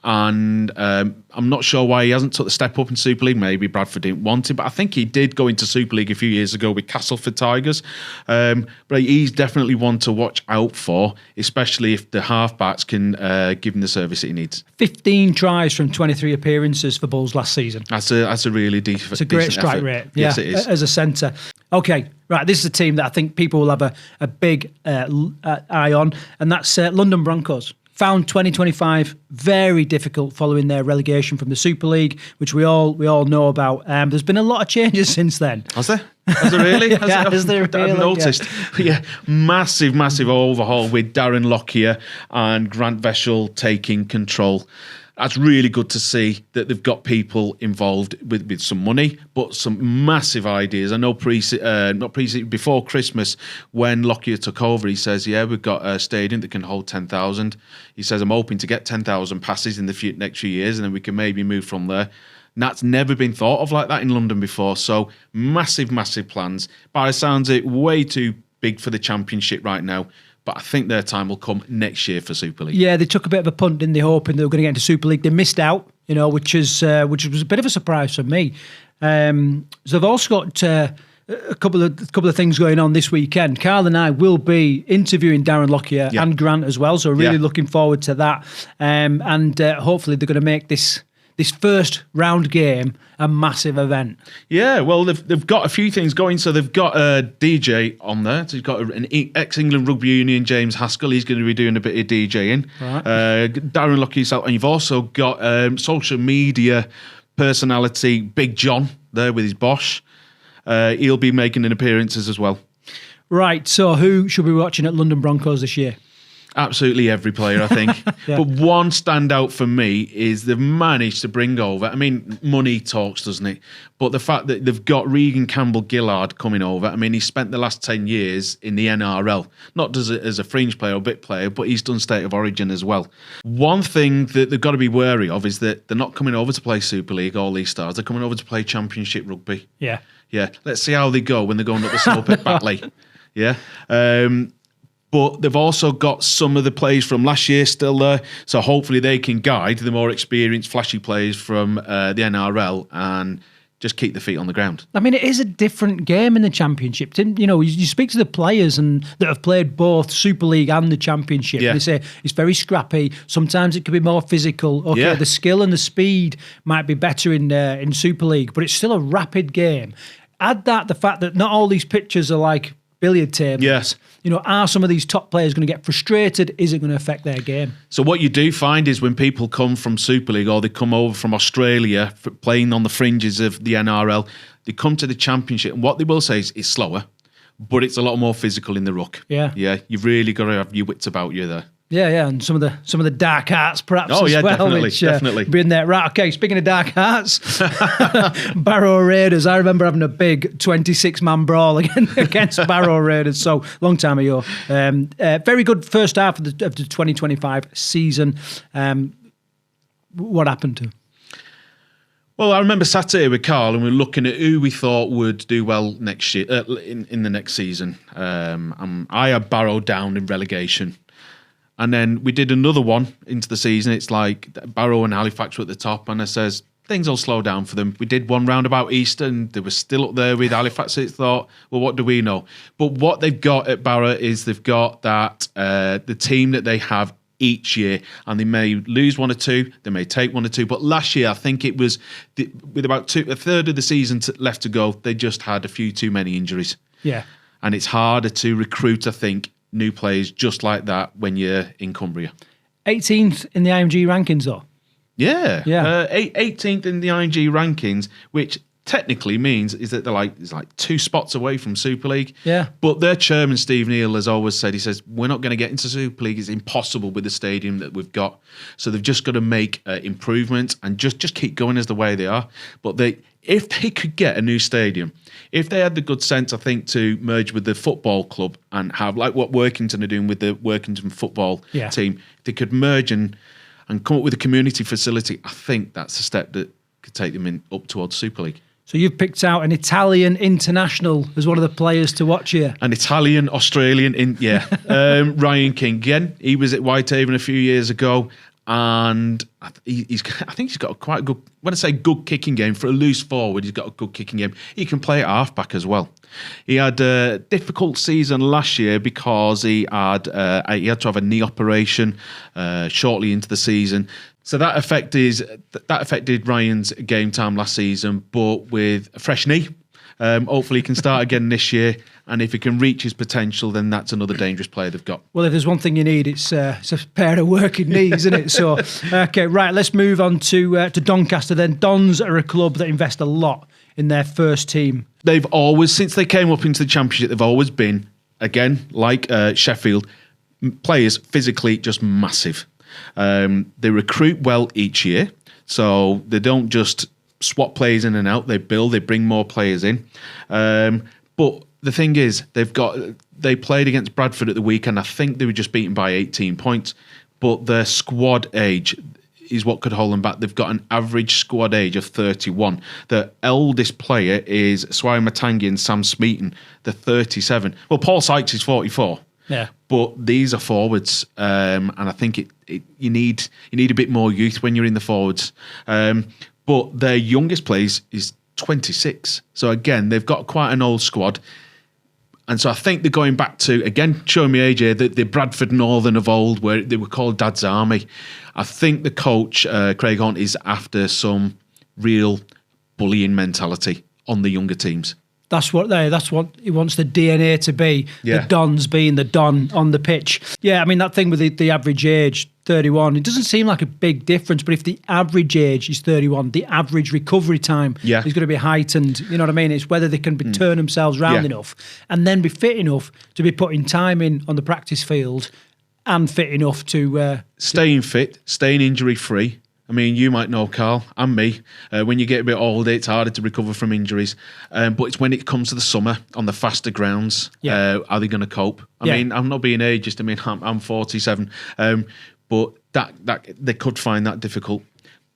And I'm not sure why he hasn't took the step up in Super League. Maybe Bradford didn't want him, but I think he did go into Super League a few years ago with Castleford Tigers. But he's definitely one to watch out for, especially if the halfbacks can give him the service that he needs. 15 tries from 23 appearances for Bulls last season. That's a really decent. It's a great strike effort. rate. Yes, it is. As a centre. Okay, right. This is a team that I think people will have a big eye on, and that's London Broncos. Found 2025 very difficult following their relegation from the Super League, which we all know about. There's been a lot of changes since then. Has there? Has there really? Has there really? I've noticed. Yeah, massive overhaul with Darren Lockyer and Grant Veschel taking control. That's really good to see that they've got people involved with some money, but some massive ideas. I know before Christmas, when Lockyer took over, he says, "Yeah, we've got a stadium that can hold 10,000." He says, "I'm hoping to get 10,000 passes in the next few years, and then we can maybe move from there." And that's never been thought of like that in London before. So massive plans. By the sounds of it, way too big for the Championship right now. But I think their time will come next year for Super League. Yeah, they took a bit of a punt, didn't they, hoping they were going to get into Super League. They missed out, which was a bit of a surprise for me. So they've also got a couple of things going on this weekend. Karl and I will be interviewing Darren Lockyer and Grant as well, so really looking forward to that. And hopefully they're going to make this first round game a massive event. Yeah, well, they've got a few things going. So they've got a DJ on there. So you've got an ex-England Rugby Union, James Haskell. He's going to be doing a bit of DJing. Right. Darren Lockyer, and you've also got social media personality Big John there with his Bosch. He'll be making an appearances as well. Right, so who should we be watching at London Broncos this year? Absolutely every player, I think. But one standout for me is they've managed to bring over, I mean, money talks, doesn't it? But the fact that they've got Regan Campbell-Gillard coming over, I mean, he spent the last 10 years in the NRL, not as a fringe player or bit player, but he's done State of Origin as well. One thing that they've got to be wary of is that they're not coming over to play Super League, all these stars. They're coming over to play Championship Rugby. Yeah. Let's see how they go when they're going up the slope at Batley. Yeah. But they've also got some of the players from last year still there. So hopefully they can guide the more experienced, flashy players from the NRL and just keep their feet on the ground. I mean, it is a different game in the Championship. You speak to the players that have played both Super League and the Championship. Yeah. They say it's very scrappy. Sometimes it can be more physical. Okay, the skill and the speed might be better in Super League, but it's still a rapid game. Add the fact that not all these pitches are like billiard tables. Yes. Are some of these top players going to get frustrated? Is it going to affect their game? So what you do find is when people come from Super League or they come over from Australia playing on the fringes of the NRL, they come to the Championship and what they will say is it's slower, but it's a lot more physical in the ruck. Yeah. You've really got to have your wits about you there. Yeah, and some of the dark arts perhaps as well. Definitely. Being there. Right, okay, speaking of dark arts, Barrow Raiders, I remember having a big 26-man brawl against Barrow Raiders, so long time ago. Very good first half of the 2025 season. What happened to him? Well, I remember sat here with Karl and we were looking at who we thought would do well next year in the next season. I had Barrow down in relegation. And then we did another one into the season. It's like Barrow and Halifax were at the top. And I says, things will slow down for them. We did one round about Easter and they were still up there with Halifax. So I thought, well, what do we know? But what they've got at Barrow is they've got that the team that they have each year. And they may lose one or two. They may take one or two. But last year, I think it was with about a third of the season left to go, they just had a few too many injuries. Yeah. And it's harder to recruit, I think, new players just like that when you're in Cumbria. 18th in the IMG rankings, though. Yeah. 18th in the IMG rankings, which technically means is that it's like 2 spots away from Super League. Yeah. But their chairman, Steve Neal, has always said, he says, we're not going to get into Super League. It's impossible with the stadium that we've got. So they've just got to make improvements and just keep going as the way they are. But if they could get a new stadium, if they had the good sense, I think, to merge with the football club and have like what Workington are doing with the Workington football team, if they could merge and come up with a community facility, I think that's a step that could take them up towards Super League. So you've picked out an Italian international as one of the players to watch here. An Italian, Australian, Ryan King. Again, he was at Whitehaven a few years ago, and I think he's got a quite good, when I say good kicking game, for a loose forward, he's got a good kicking game. He can play at halfback as well. He had a difficult season last year because he had to have a knee operation shortly into the season. So that affected Ryan's game time last season, but with a fresh knee, hopefully he can start again this year. And if he can reach his potential, then that's another dangerous player they've got. Well, if there's one thing you need, it's a pair of working knees, isn't it? So, okay, right, let's move on to Doncaster then. Dons are a club that invest a lot in their first team. They've always, since they came up into the Championship, they've always been, again, like Sheffield, players physically just massive. They recruit well each year, so they don't just swap players in and out. They bring more players in. But the thing is, they played against Bradford at the weekend. I think they were just beaten by 18 points, but their squad age is what could hold them back. They've got an average squad age of 31. The eldest player is Swai Matangi and Sam Smeaton. They're 37. Well, Paul Sykes is 44. Yeah, but these are forwards, and I think you need a bit more youth when you're in the forwards. But their youngest player is 26. So again, they've got quite an old squad, and so I think they're going back to, again, showing me age here, the Bradford Northern of old, where they were called Dad's Army. I think the coach Craig Hunt is after some real bullying mentality on the younger teams. That's what he wants the DNA to be. Yeah. The Dons being the Don on the pitch. Yeah, I mean, that thing with the average age, 31, it doesn't seem like a big difference, but if the average age is 31, the average recovery time is going to be heightened. You know what I mean? It's whether they can turn themselves round enough and then be fit enough to be putting time in on the practice field and fit enough to... staying fit, staying injury-free. I mean, you might know, Karl, and me, when you get a bit older, it's harder to recover from injuries. But it's when it comes to the summer, on the faster grounds, are they going to cope? I mean, I'm not being ageist. I mean, I'm 47. But that they could find that difficult.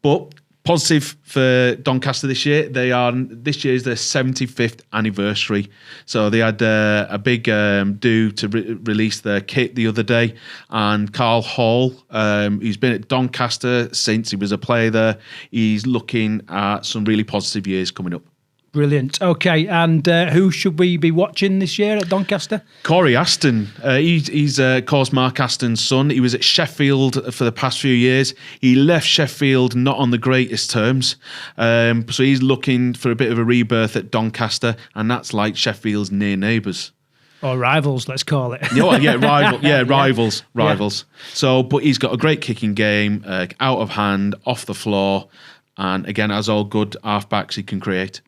But positive for Doncaster this year. This year is their 75th anniversary. So they had a big do to release their kit the other day. And Carl Hall, who's been at Doncaster since he was a player there, he's looking at some really positive years coming up. Brilliant. Okay, and who should we be watching this year at Doncaster? Corey Aston. He's of course, Mark Aston's son. He was at Sheffield for the past few years. He left Sheffield not on the greatest terms. So he's looking for a bit of a rebirth at Doncaster, and that's like Sheffield's near neighbours. Or rivals, let's call it. Rivals. Yeah. So, but he's got a great kicking game, out of hand, off the floor, and again, as all good halfbacks, he can create.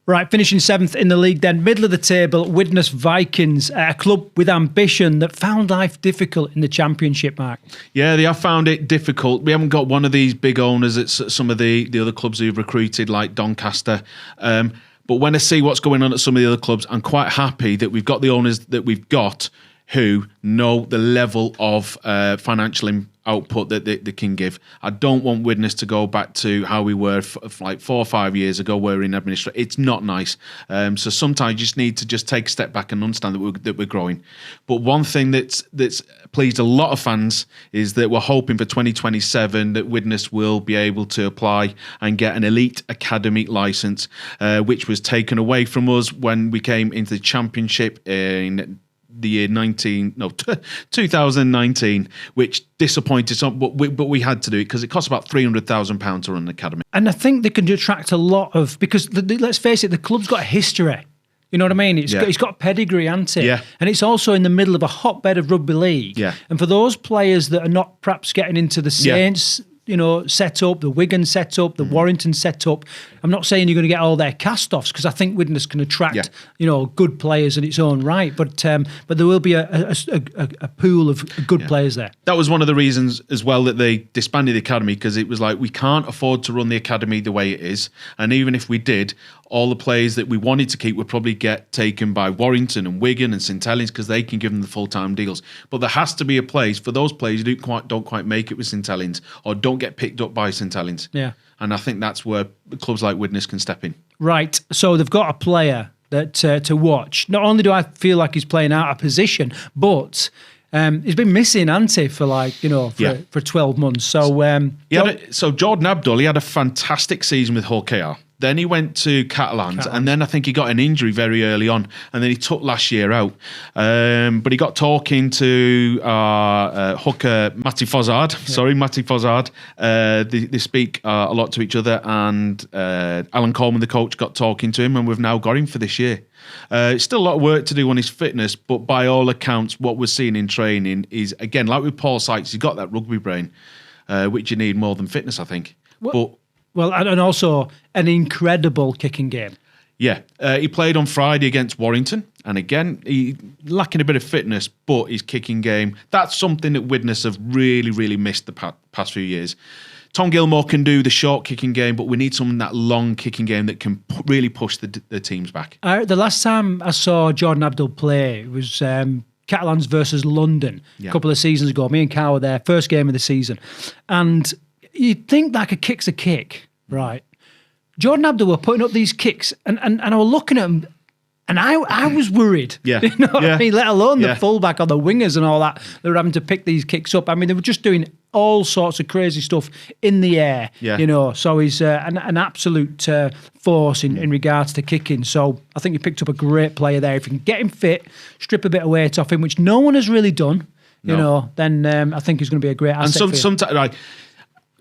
Right, finishing 7th in the league then, middle of the table, Widnes Vikings, a club with ambition that found life difficult in the Championship, Mark. Yeah, they have found it difficult. We haven't got one of these big owners at some of the other clubs who've recruited, like Doncaster. But when I see what's going on at some of the other clubs, I'm quite happy that we've got the owners that we've got who know the level of financial output that they can give. I don't want Widnes to go back to how we were like 4 or 5 years ago, where we're in administration. It's not nice. So sometimes you just need to just take a step back and understand that we're growing. But one thing that's pleased a lot of fans is that we're hoping for 2027 that Widnes will be able to apply and get an elite academy licence, which was taken away from us when we came into the Championship in the year 2019, which disappointed some, but we had to do it because it costs about £300,000 to run an academy. And I think they can attract a lot of, because let's face it, the club's got a history. You know what I mean? It's got a pedigree, hasn't it? Yeah. And it's also in the middle of a hotbed of rugby league. Yeah. And for those players that are not perhaps getting into the Saints set up, the Wigan set up, the Warrington set up. I'm not saying you're going to get all their cast-offs, because I think Widnes can attract good players in its own right, but there will be a pool of good players there. That was one of the reasons as well that they disbanded the academy, because it was like, we can't afford to run the academy the way it is, and even if we did, all the players that we wanted to keep would probably get taken by Warrington and Wigan and St Helens, because they can give them the full-time deals. But there has to be a place for those players who don't quite make it with St Helens, or don't get picked up by St Helens. Yeah. And I think that's where clubs like Widnes can step in. Right. So they've got a player that to watch. Not only do I feel like he's playing out of position, but he's been missing, hasn't he, for 12 months. So so Jordan Abdul, he had a fantastic season with Hull KR. Then he went to Catalans, and then I think he got an injury very early on, and then he took last year out. But he got talking to hooker Matty Fozzard. Matty Fozzard. They speak a lot to each other, and Alan Coleman, the coach, got talking to him, and we've now got him for this year. Still a lot of work to do on his fitness, but by all accounts, what we're seeing in training is, again, like with Paul Sykes, he's got that rugby brain, which you need more than fitness, I think. Well, and also an incredible kicking game. Yeah, he played on Friday against Warrington, and again, he lacking a bit of fitness, but his kicking game, that's something that Widnes have really, really missed the past few years. Tom Gilmore can do the short kicking game, but we need someone that long kicking game that can really push the teams back. The last time I saw Jordan Abdul play, it was Catalans versus London a couple of seasons ago. Me and Carl were there, first game of the season, and you'd think like a kick's a kick, right? Jordan Abdul were putting up these kicks, and I was looking at him, and I was worried. Yeah. You know what I mean? Let alone the fullback or the wingers and all that. They were having to pick these kicks up. I mean, they were just doing all sorts of crazy stuff in the air. Yeah. So he's an absolute force in regards to kicking. So I think you picked up a great player there. If you can get him fit, strip a bit of weight off him, which no one has really done, then I think he's going to be a great asset. And sometimes,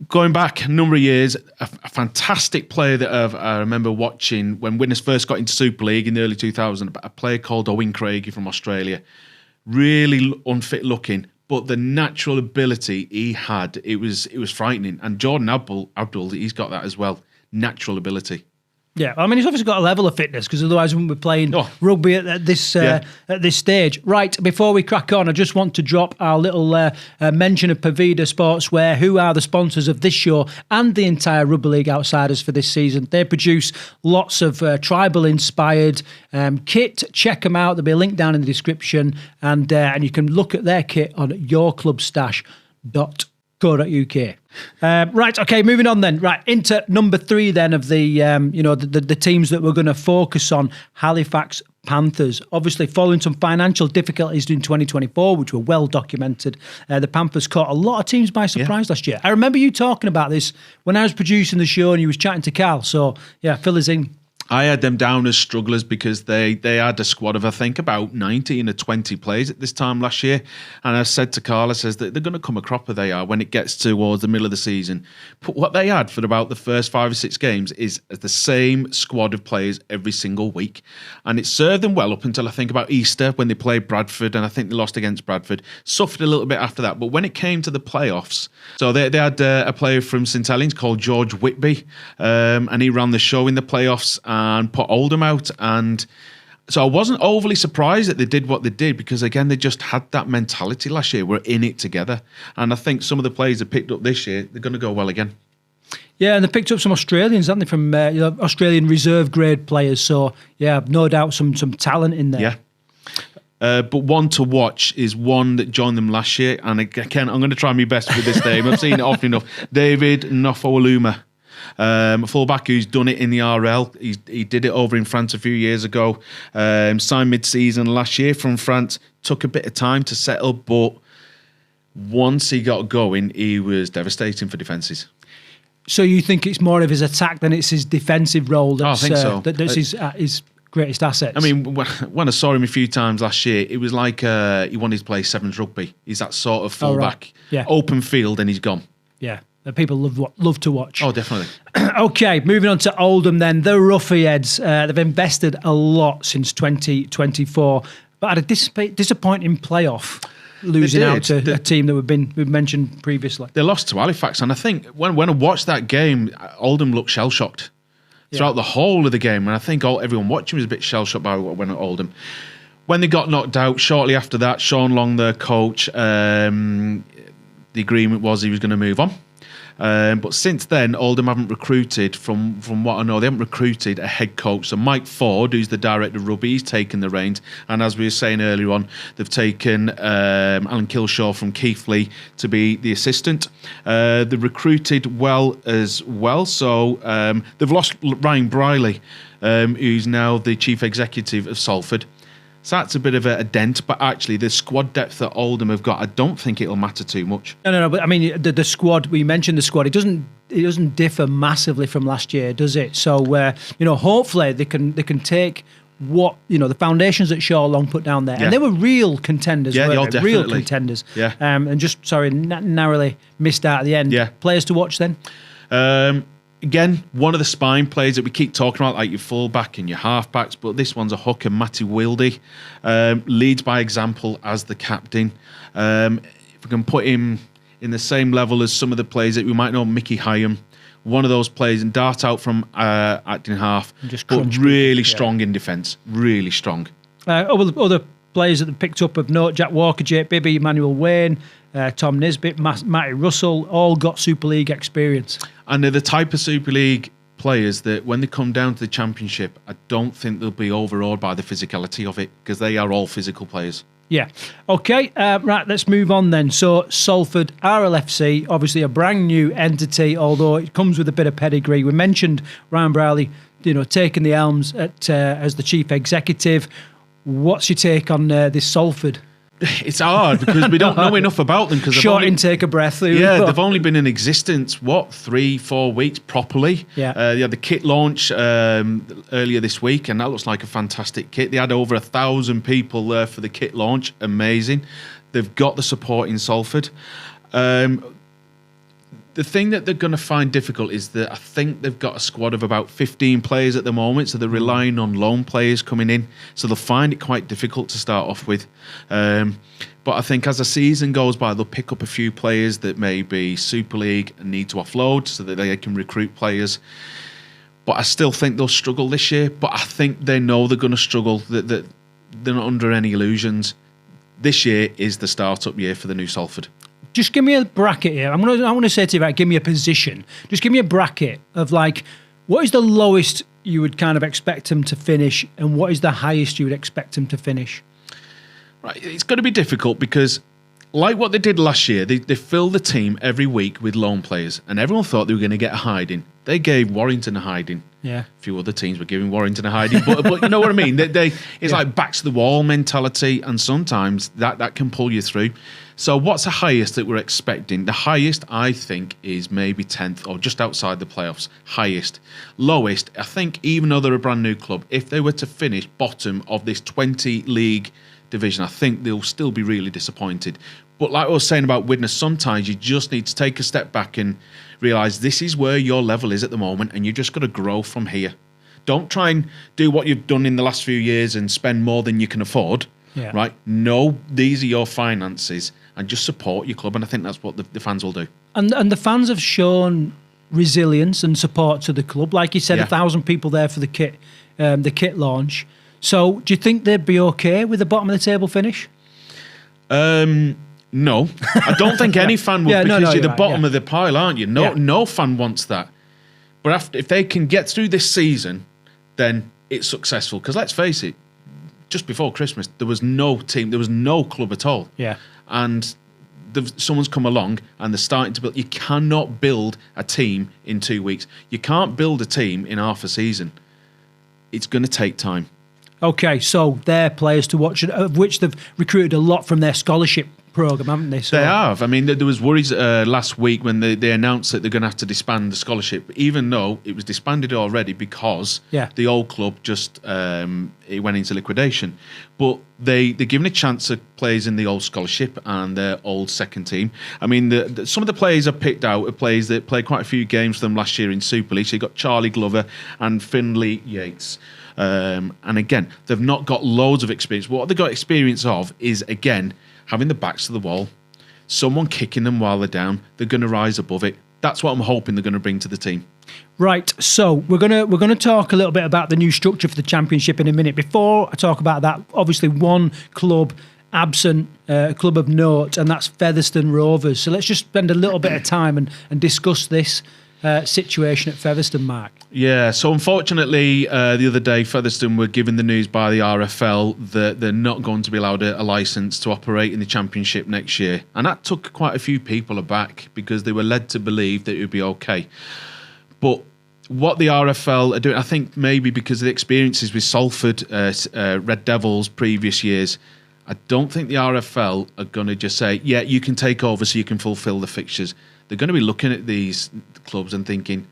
going back a number of years, a fantastic player that I remember watching when Widnes first got into Super League in the early 2000s, a player called Owen Craig from Australia. Really unfit looking, but the natural ability he had, it was frightening. And Jordan Abdul, he's got that as well, natural ability. Yeah, I mean, he's obviously got a level of fitness, because otherwise we wouldn't be playing rugby at this stage. Right, before we crack on, I just want to drop our little mention of Pavida Sportswear, who are the sponsors of this show and the entire Rugby League Outsiders for this season. They produce lots of tribal-inspired kit. Check them out. There'll be a link down in the description, and you can look at their kit on yourclubstash.co.uk. Right, okay, moving on then. Right, into number 3 then of the the teams that we're going to focus on. Halifax Panthers, obviously following some financial difficulties in 2024, which were well documented. The Panthers caught a lot of teams by surprise last year. I remember you talking about this when I was producing the show and you was chatting to Carl. So yeah, fill us in. I had them down as strugglers because they had a squad of, I think, about 19 or 20 players at this time last year. And I said to Carl, I says that they're going to come a cropper, they are, when it gets towards the middle of the season. But what they had for about the first 5 or 6 games is the same squad of players every single week. And it served them well up until I think about Easter when they played Bradford, and I think they lost against Bradford. Suffered a little bit after that. But when it came to the playoffs, so they had a player from St Helens called George Whitby, and he ran the show in the playoffs and put Oldham out. And so I wasn't overly surprised that they did what they did, because again, they just had that mentality last year. We're in it together. And I think some of the players that picked up this year, they're going to go well again. Yeah, and they picked up some Australians, haven't they, from Australian reserve grade players. So yeah, no doubt some talent in there. Yeah. But one to watch is one that joined them last year. And again, I'm going to try my best with this name. I've seen it often enough. David Nofowaluma. A fullback who's done it in the RL. He did it over in France a few years ago. Signed mid-season last year from France. Took a bit of time to settle, but once he got going, he was devastating for defences. So you think it's more of his attack than it's his defensive role that's, I think so. That's his greatest assets? I mean, when I saw him a few times last year, it was like he wanted to play sevens rugby. He's that sort of fullback. Right. Yeah. Open field and he's gone. Yeah. That people love to watch. Oh, definitely. Okay, moving on to Oldham then. The Roughyheads, they've invested a lot since 2024, but had a disappointing playoff losing out to a team that we've mentioned previously. They lost to Halifax, and I think when I watched that game, Oldham looked shell-shocked throughout the whole of the game, and I think everyone watching was a bit shell-shocked by what went at Oldham. When they got knocked out, shortly after that, Sean Long, their coach, the agreement was he was going to move on. But since then, Oldham haven't recruited, from what I know, they haven't recruited a head coach. So Mike Ford, who's the director of rugby, he's taken the reins. And as we were saying earlier on, they've taken Alan Kilshaw from Keighley to be the assistant. They've recruited well as well. So they've lost Ryan Briley, who's now the chief executive of Salford. So that's a bit of a dent, but actually the squad depth that Oldham have got, I don't think it'll matter too much. No, but I mean the squad, we mentioned the squad, it doesn't differ massively from last year, does it? So hopefully they can take what the foundations that Shaw Long put down there, and they were real contenders, weren't they? Real contenders. Yeah. And just narrowly missed out at the end. Yeah. Players to watch then. Again, one of the spine players that we keep talking about, like your fullback and your halfbacks, but this one's a hooker, Matty Wildy, leads by example as the captain. If we can put him in the same level as some of the players that we might know, Mickey Hyam, one of those players, and dart out from acting half, but really strong in defence, really strong. Other players that they picked up of note: Jack Walker, Jake Bibby, Emmanuel Wayne, Tom Nisbet, Matty Russell, all got Super League experience. And they're the type of Super League players that when they come down to the Championship, I don't think they'll be overawed by the physicality of it, because they are all physical players. Yeah. Okay, right, let's move on then. So Salford RLFC, obviously a brand new entity, although it comes with a bit of pedigree. We mentioned Ryan Browley, taking the helms as the chief executive. What's your take on this Salford? It's hard because we don't know enough about them. Short intake of breath. They've only been in existence, 3-4 weeks properly. Yeah. They had the kit launch earlier this week, and that looks like a fantastic kit. They had over 1,000 people there for the kit launch. Amazing. They've got the support in Salford. The thing that they're going to find difficult is that I think they've got a squad of about 15 players at the moment, so they're relying on loan players coming in, so they'll find it quite difficult to start off with. But I think as the season goes by, they'll pick up a few players that may be Super League and need to offload so that they can recruit players. But I still think they'll struggle this year, but I think they know they're going to struggle, that they're not under any illusions. This year is the start-up year for the new Salford. Just give me a bracket here. I want to say to you, right, give me a position. Just give me a bracket of what is the lowest you would kind of expect them to finish, and what is the highest you would expect them to finish? Right, it's going to be difficult because, like what they did last year, they filled the team every week with loan players, and everyone thought they were going to get a hiding. They gave Warrington a hiding. Yeah. A few other teams were giving Warrington a hiding, but you know what I mean. It's like back to the wall mentality, and sometimes that can pull you through. So what's the highest that we're expecting? The highest, I think, is maybe 10th or just outside the playoffs. Highest. Lowest, I think, even though they're a brand new club, if they were to finish bottom of this 20 league division, I think they'll still be really disappointed. But like I was saying about Widnes, sometimes you just need to take a step back and realise this is where your level is at the moment, and you're just got to grow from here. Don't try and do what you've done in the last few years and spend more than you can afford. Yeah. Right? No, these are your finances, and just support your club, and I think that's what the fans will do. And the fans have shown resilience and support to the club. Like you said, 1,000 people there for the kit launch. So do you think they'd be okay with the bottom of the table finish? No, I don't think any fan would, because you're the bottom of the pile, aren't you? No fan wants that. But if they can get through this season, then it's successful. Because let's face it, just before Christmas, there was no team, there was no club at all. Yeah. And someone's come along and they're starting to build. You cannot build a team in 2 weeks. You can't build a team in half a season. It's going to take time. Okay, so they're players to watch, of which they've recruited a lot from their scholarship programme, haven't they? So, they have. I mean, there was worries last week when they announced that they're going to have to disband the scholarship, even though it was disbanded already because the old club just it went into liquidation. But they're giving a chance to players in the old scholarship and their old second team. I mean, some of the players I've picked out are players that played quite a few games for them last year in Super League. So you've got Charlie Glover and Finlay Yates. And again, they've not got loads of experience. What they've got experience of is, again, having the backs to the wall, someone kicking them while they're down, they're going to rise above it. That's what I'm hoping they're going to bring to the team. Right, so we're gonna talk a little bit about the new structure for the Championship in a minute. Before I talk about that, obviously one club absent, a club of note, and that's Featherstone Rovers. So let's just spend a little bit of time and discuss this situation at Featherstone, Mark. Yeah, so unfortunately, the other day, Featherstone were given the news by the RFL that they're not going to be allowed a licence to operate in the Championship next year. And that took quite a few people aback because they were led to believe that it would be okay. But what the RFL are doing, I think maybe because of the experiences with Salford, Red Devils previous years, I don't think the RFL are going to just say, yeah, you can take over so you can fulfil the fixtures. They're going to be looking at these clubs and thinking,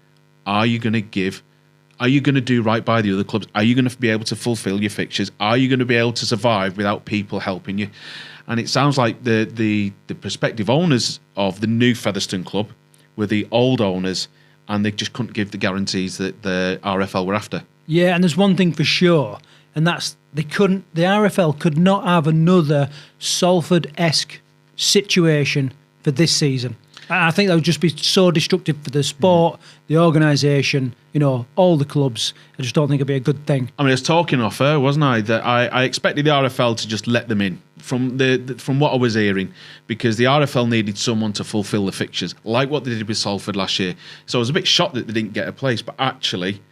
are you going to do right by the other clubs? Are you going to be able to fulfil your fixtures? Are you going to be able to survive without people helping you? And it sounds like the prospective owners of the new Featherstone club were the old owners, and they just couldn't give the guarantees that the RFL were after. Yeah, and there's one thing for sure, and that's the RFL could not have another Salford-esque situation for this season. I think that would just be so destructive for the sport, the organisation, all the clubs. I just don't think it'd be a good thing. I mean, I was talking off air, wasn't I? That I expected the RFL to just let them in from what I was hearing, because the RFL needed someone to fulfil the fixtures, like what they did with Salford last year. So I was a bit shocked that they didn't get a place, but actually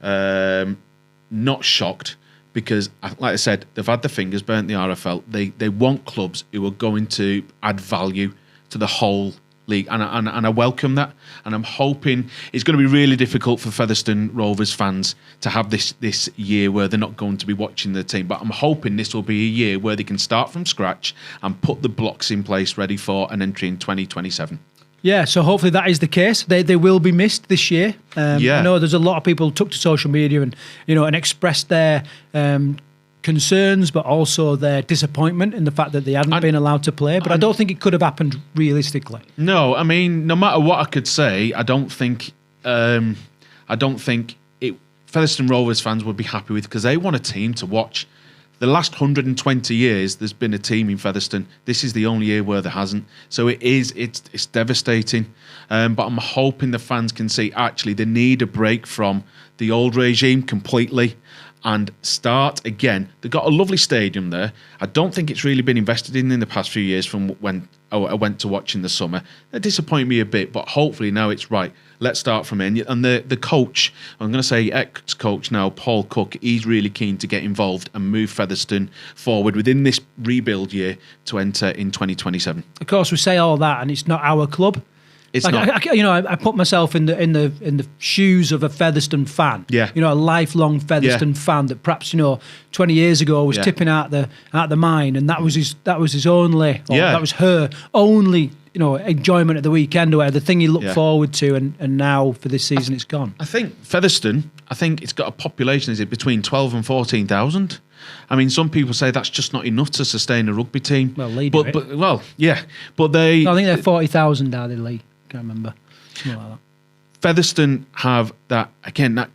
not shocked, because, like I said, they've had their fingers burnt, the RFL. They want clubs who are going to add value to the whole league, and I welcome that, and I'm hoping it's going to be really difficult for Featherstone Rovers fans to have this year where they're not going to be watching their team, but I'm hoping this will be a year where they can start from scratch and put the blocks in place ready for an entry in 2027. Yeah, so hopefully that is the case. They will be missed this year. I know there's a lot of people who took to social media and expressed their concerns, but also their disappointment in the fact that they hadn't been allowed to play. But I don't think it could have happened realistically. No, I mean, no matter what I could say, I don't think Featherstone Rovers fans would be happy with, because they want a team to watch. The last 120 years, there's been a team in Featherstone. This is the only year where there hasn't. So it's devastating. But I'm hoping the fans can see actually they need a break from the old regime completely and start again. They've got a lovely stadium there. I don't think it's really been invested in the past few years from when I went to watch in the summer. That disappointed me a bit, but hopefully now it's right. Let's start from in. And the coach, I'm going to say ex-coach now, Paul Cook, he's really keen to get involved and move Featherstone forward within this rebuild year to enter in 2027. Of course, we say all that, and it's not our club. It's not. I put myself in the shoes of a Featherstone fan. Yeah. A lifelong Featherstone fan that perhaps 20 years ago was tipping out the mine, and that was his only, that was her only enjoyment at the weekend, or the thing he looked forward to, and now for this season it's gone. I think Featherstone, it's got a population, is it between 12 and 14,000? I mean, some people say that's just not enough to sustain a rugby team. Well, Lee do it. But they... I think they're 40,000, are they, Lee? Can't remember. Something like that. Featherstone have that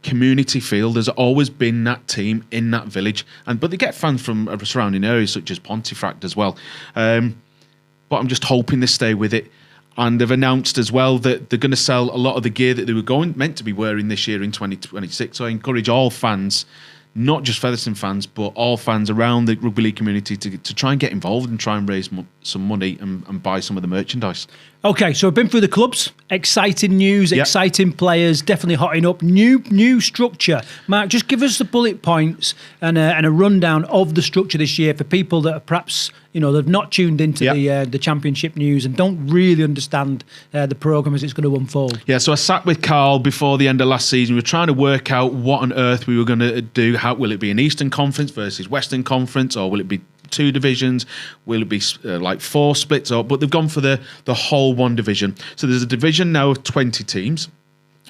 community feel. There's always been that team in that village, but they get fans from surrounding areas such as Pontefract as well. But I'm just hoping they stay with it. And they've announced as well that they're going to sell a lot of the gear that they were meant to be wearing this year in 2026. So I encourage all fans, not just Featherstone fans, but all fans around the rugby league community to try and get involved and try and raise some money and buy some of the merchandise. Okay, so we've been through the clubs. Exciting news, exciting players, definitely hotting up. New structure. Mark, just give us the bullet points and a rundown of the structure this year for people that are perhaps they've not tuned into the Championship news and don't really understand the programme as it's going to unfold. Yeah, so I sat with Karl before the end of last season. We were trying to work out what on earth we were going to do. How will it be an Eastern Conference versus Western Conference, or will it be 2 divisions? Will it be like 4 splits? But they've gone for the whole one division. So there's a division now of 20 teams,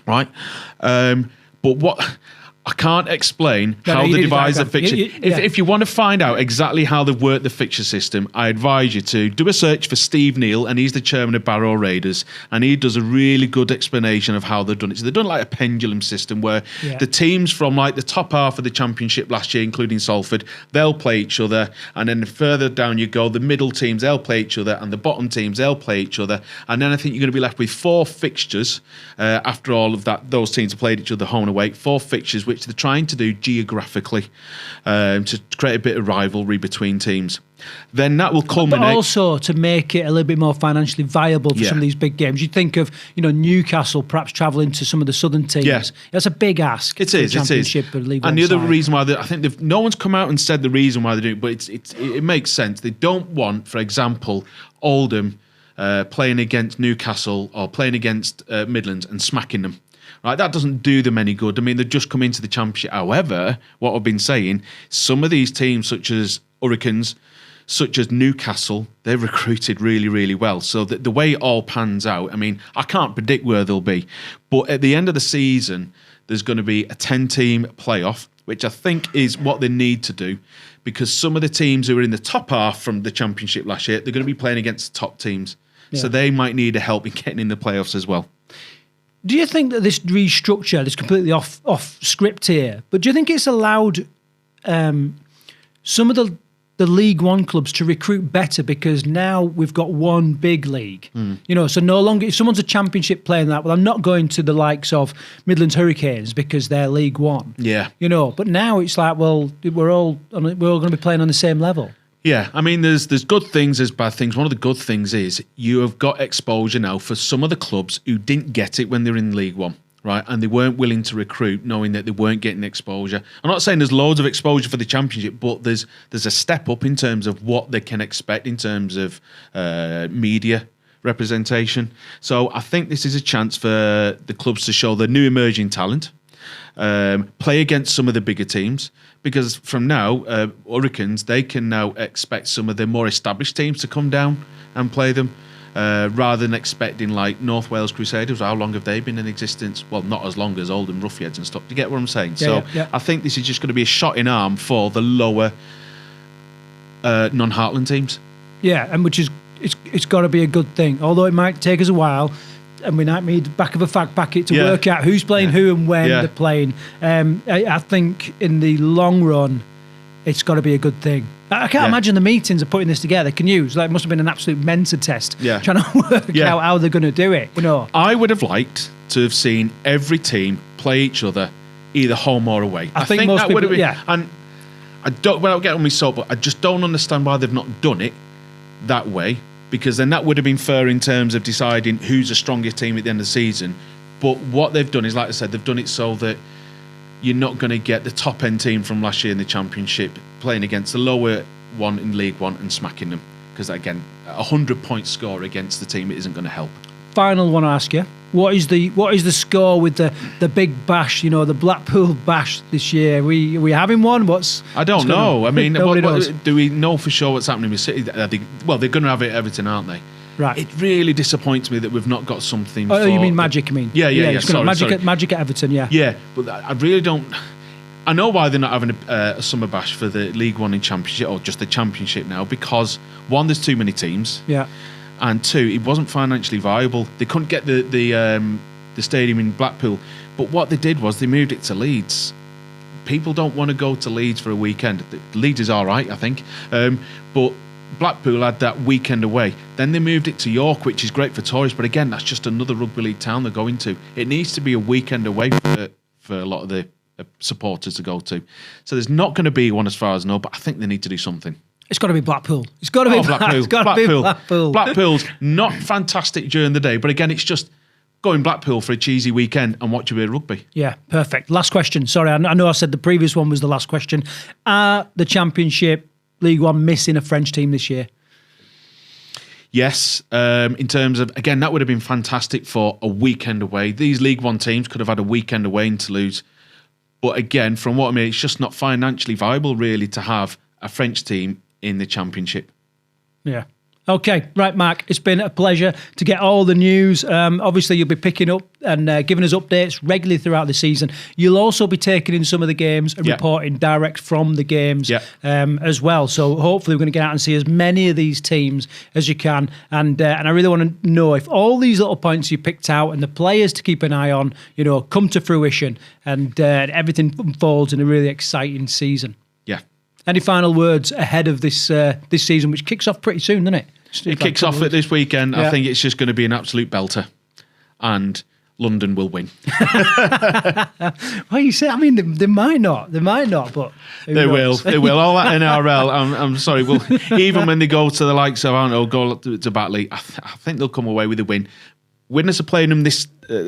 right? But what I can't explain No, how you they need a devise the diagram. fixture. Yeah. If you want to find out exactly how they've worked the fixture system, I advise you to do a search for Steve Neal, and he's the chairman of Barrow Raiders, and he does a really good explanation of how they've done it. So they've done like a pendulum system where the teams from like the top half of the championship last year, including Salford, they'll play each other, and then the further down you go, the middle teams, they'll play each other, and the bottom teams, they'll play each other, and then I think you're going to be left with 4 fixtures after all of that. Those teams have played each other home and away, 4 fixtures, which they're trying to do geographically to create a bit of rivalry between teams. Then that will culminate. But also to make it a little bit more financially viable for some of these big games. You think of, Newcastle perhaps travelling to some of the southern teams. Yeah. That's a big ask. It is. Of League And the other side. reason why I think no one's come out and said the reason why they do it, but it makes sense. They don't want, for example, Oldham playing against Newcastle or playing against Midlands and smacking them. Right, that doesn't do them any good. I mean, they've just come into the championship. However, what I've been saying, some of these teams, such as Hurricanes, such as Newcastle, they've recruited really, really well. So the way it all pans out, I mean, I can't predict where they'll be. But at the end of the season, there's going to be a 10-team playoff, which I think is what they need to do, because some of the teams who were in the top half from the championship last year, they're going to be playing against the top teams. Yeah. So they might need a help in getting in the playoffs as well. Do you think that this restructure is completely off script here? But do you think it's allowed some of the League One clubs to recruit better because now we've got one big league? So no longer, if someone's a championship player in that, well, I'm not going to the likes of Midlands Hurricanes because they're League One. Yeah. But now it's like, well, we're all going to be playing on the same level. Yeah, I mean, there's good things, there's bad things. One of the good things is you have got exposure now for some of the clubs who didn't get it when they were in League One, right? And they weren't willing to recruit, knowing that they weren't getting exposure. I'm not saying there's loads of exposure for the Championship, but there's a step up in terms of what they can expect in terms of media representation. So I think this is a chance for the clubs to show their new emerging talent, play against some of the bigger teams. Because from now, Hurricanes, they can now expect some of the more established teams to come down and play them, rather than expecting like North Wales Crusaders. How long have they been in existence? Well, not as long as Oldham Roughheads and stuff. Do you get what I'm saying? Yeah. I think this is just going to be a shot in arm for the lower non-Heartland teams. Yeah, and which is it's got to be a good thing. Although it might take us a while. And we might need back of a fact packet to work out who's playing who and when they're playing. I think in the long run, it's got to be a good thing. I can't imagine the meetings of putting this together. Can you? It must have been an absolute mental test trying to work out how they're going to do it. I would have liked to have seen every team play each other, either home or away. I think most that people, would have been. And I don't. Without getting on my soap, but I just don't understand why they've not done it that way. Because then that would have been fair in terms of deciding who's the strongest team at the end of the season. But what they've done is, like I said, they've done it so that you're not going to get the top end team from last year in the Championship playing against the lower one in League One and smacking them. Because again, a 100-point score against the team, it isn't going to help. Final one I ask you. What is the score with the big bash, the Blackpool bash this year? Are we having one? I don't know. I mean, what do we know for sure what's happening with City? They're going to have it at Everton, aren't they? Right. It really disappoints me that we've not got something. Oh, you mean Magic? Yeah. Sorry. Magic at Everton. Yeah. Yeah, but I really don't. I know why they're not having a summer bash for the League One and Championship, or just the Championship now, because one, there's too many teams. Yeah. And two, it wasn't financially viable. They couldn't get the stadium in Blackpool. But what they did was they moved it to Leeds. People don't want to go to Leeds for a weekend. Leeds is all right, I think. But Blackpool had that weekend away. Then they moved it to York, which is great for tourists. But again, that's just another rugby league town they're going to. It needs to be a weekend away for a lot of the supporters to go to. So there's not going to be one as far as I know, but I think they need to do something. It's got to be Blackpool. It's got to be Blackpool. It's got to be Blackpool. Blackpool's not fantastic during the day, but again, it's just going Blackpool for a cheesy weekend and watch a bit of rugby. Yeah, perfect. Last question. Sorry, I know I said the previous one was the last question. Are the Championship League One missing a French team this year? Yes, in terms of, again, that would have been fantastic for a weekend away. These League One teams could have had a weekend away in Toulouse. But again, from what I mean, it's just not financially viable, really, to have a French team in the Championship. Yeah. Okay, right, Mark. It's been a pleasure to get all the news. Obviously, you'll be picking up and giving us updates regularly throughout the season. You'll also be taking in some of the games and reporting direct from the games as well. So hopefully, we're going to get out and see as many of these teams as you can. And I really want to know if all these little points you picked out and the players to keep an eye on, come to fruition and everything unfolds in a really exciting season. Yeah. Any final words ahead of this season, which kicks off pretty soon, doesn't it? It kicks off at this weekend. I think it's just going to be an absolute belter, and London will win. Well, you say, I mean, they might not, but they will. All that NRL. I'm sorry. Well, even when they go to the likes of, I don't know, go to Batley, I think they'll come away with a win. Widnes are playing them this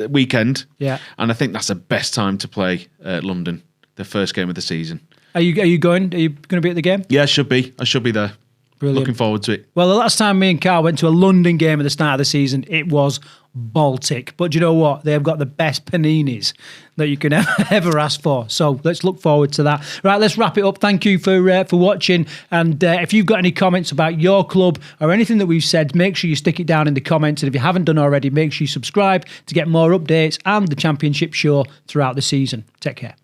weekend, and I think that's the best time to play London, the first game of the season. Are you going? Are you going to be at the game? Yeah, I should be there. Brilliant. Looking forward to it. Well, the last time me and Karl went to a London game at the start of the season, it was Baltic. But you know what? They've got the best paninis that you can ever ask for. So let's look forward to that. Right, let's wrap it up. Thank you for watching. And if you've got any comments about your club or anything that we've said, make sure you stick it down in the comments. And if you haven't done already, make sure you subscribe to get more updates and the Championship show throughout the season. Take care.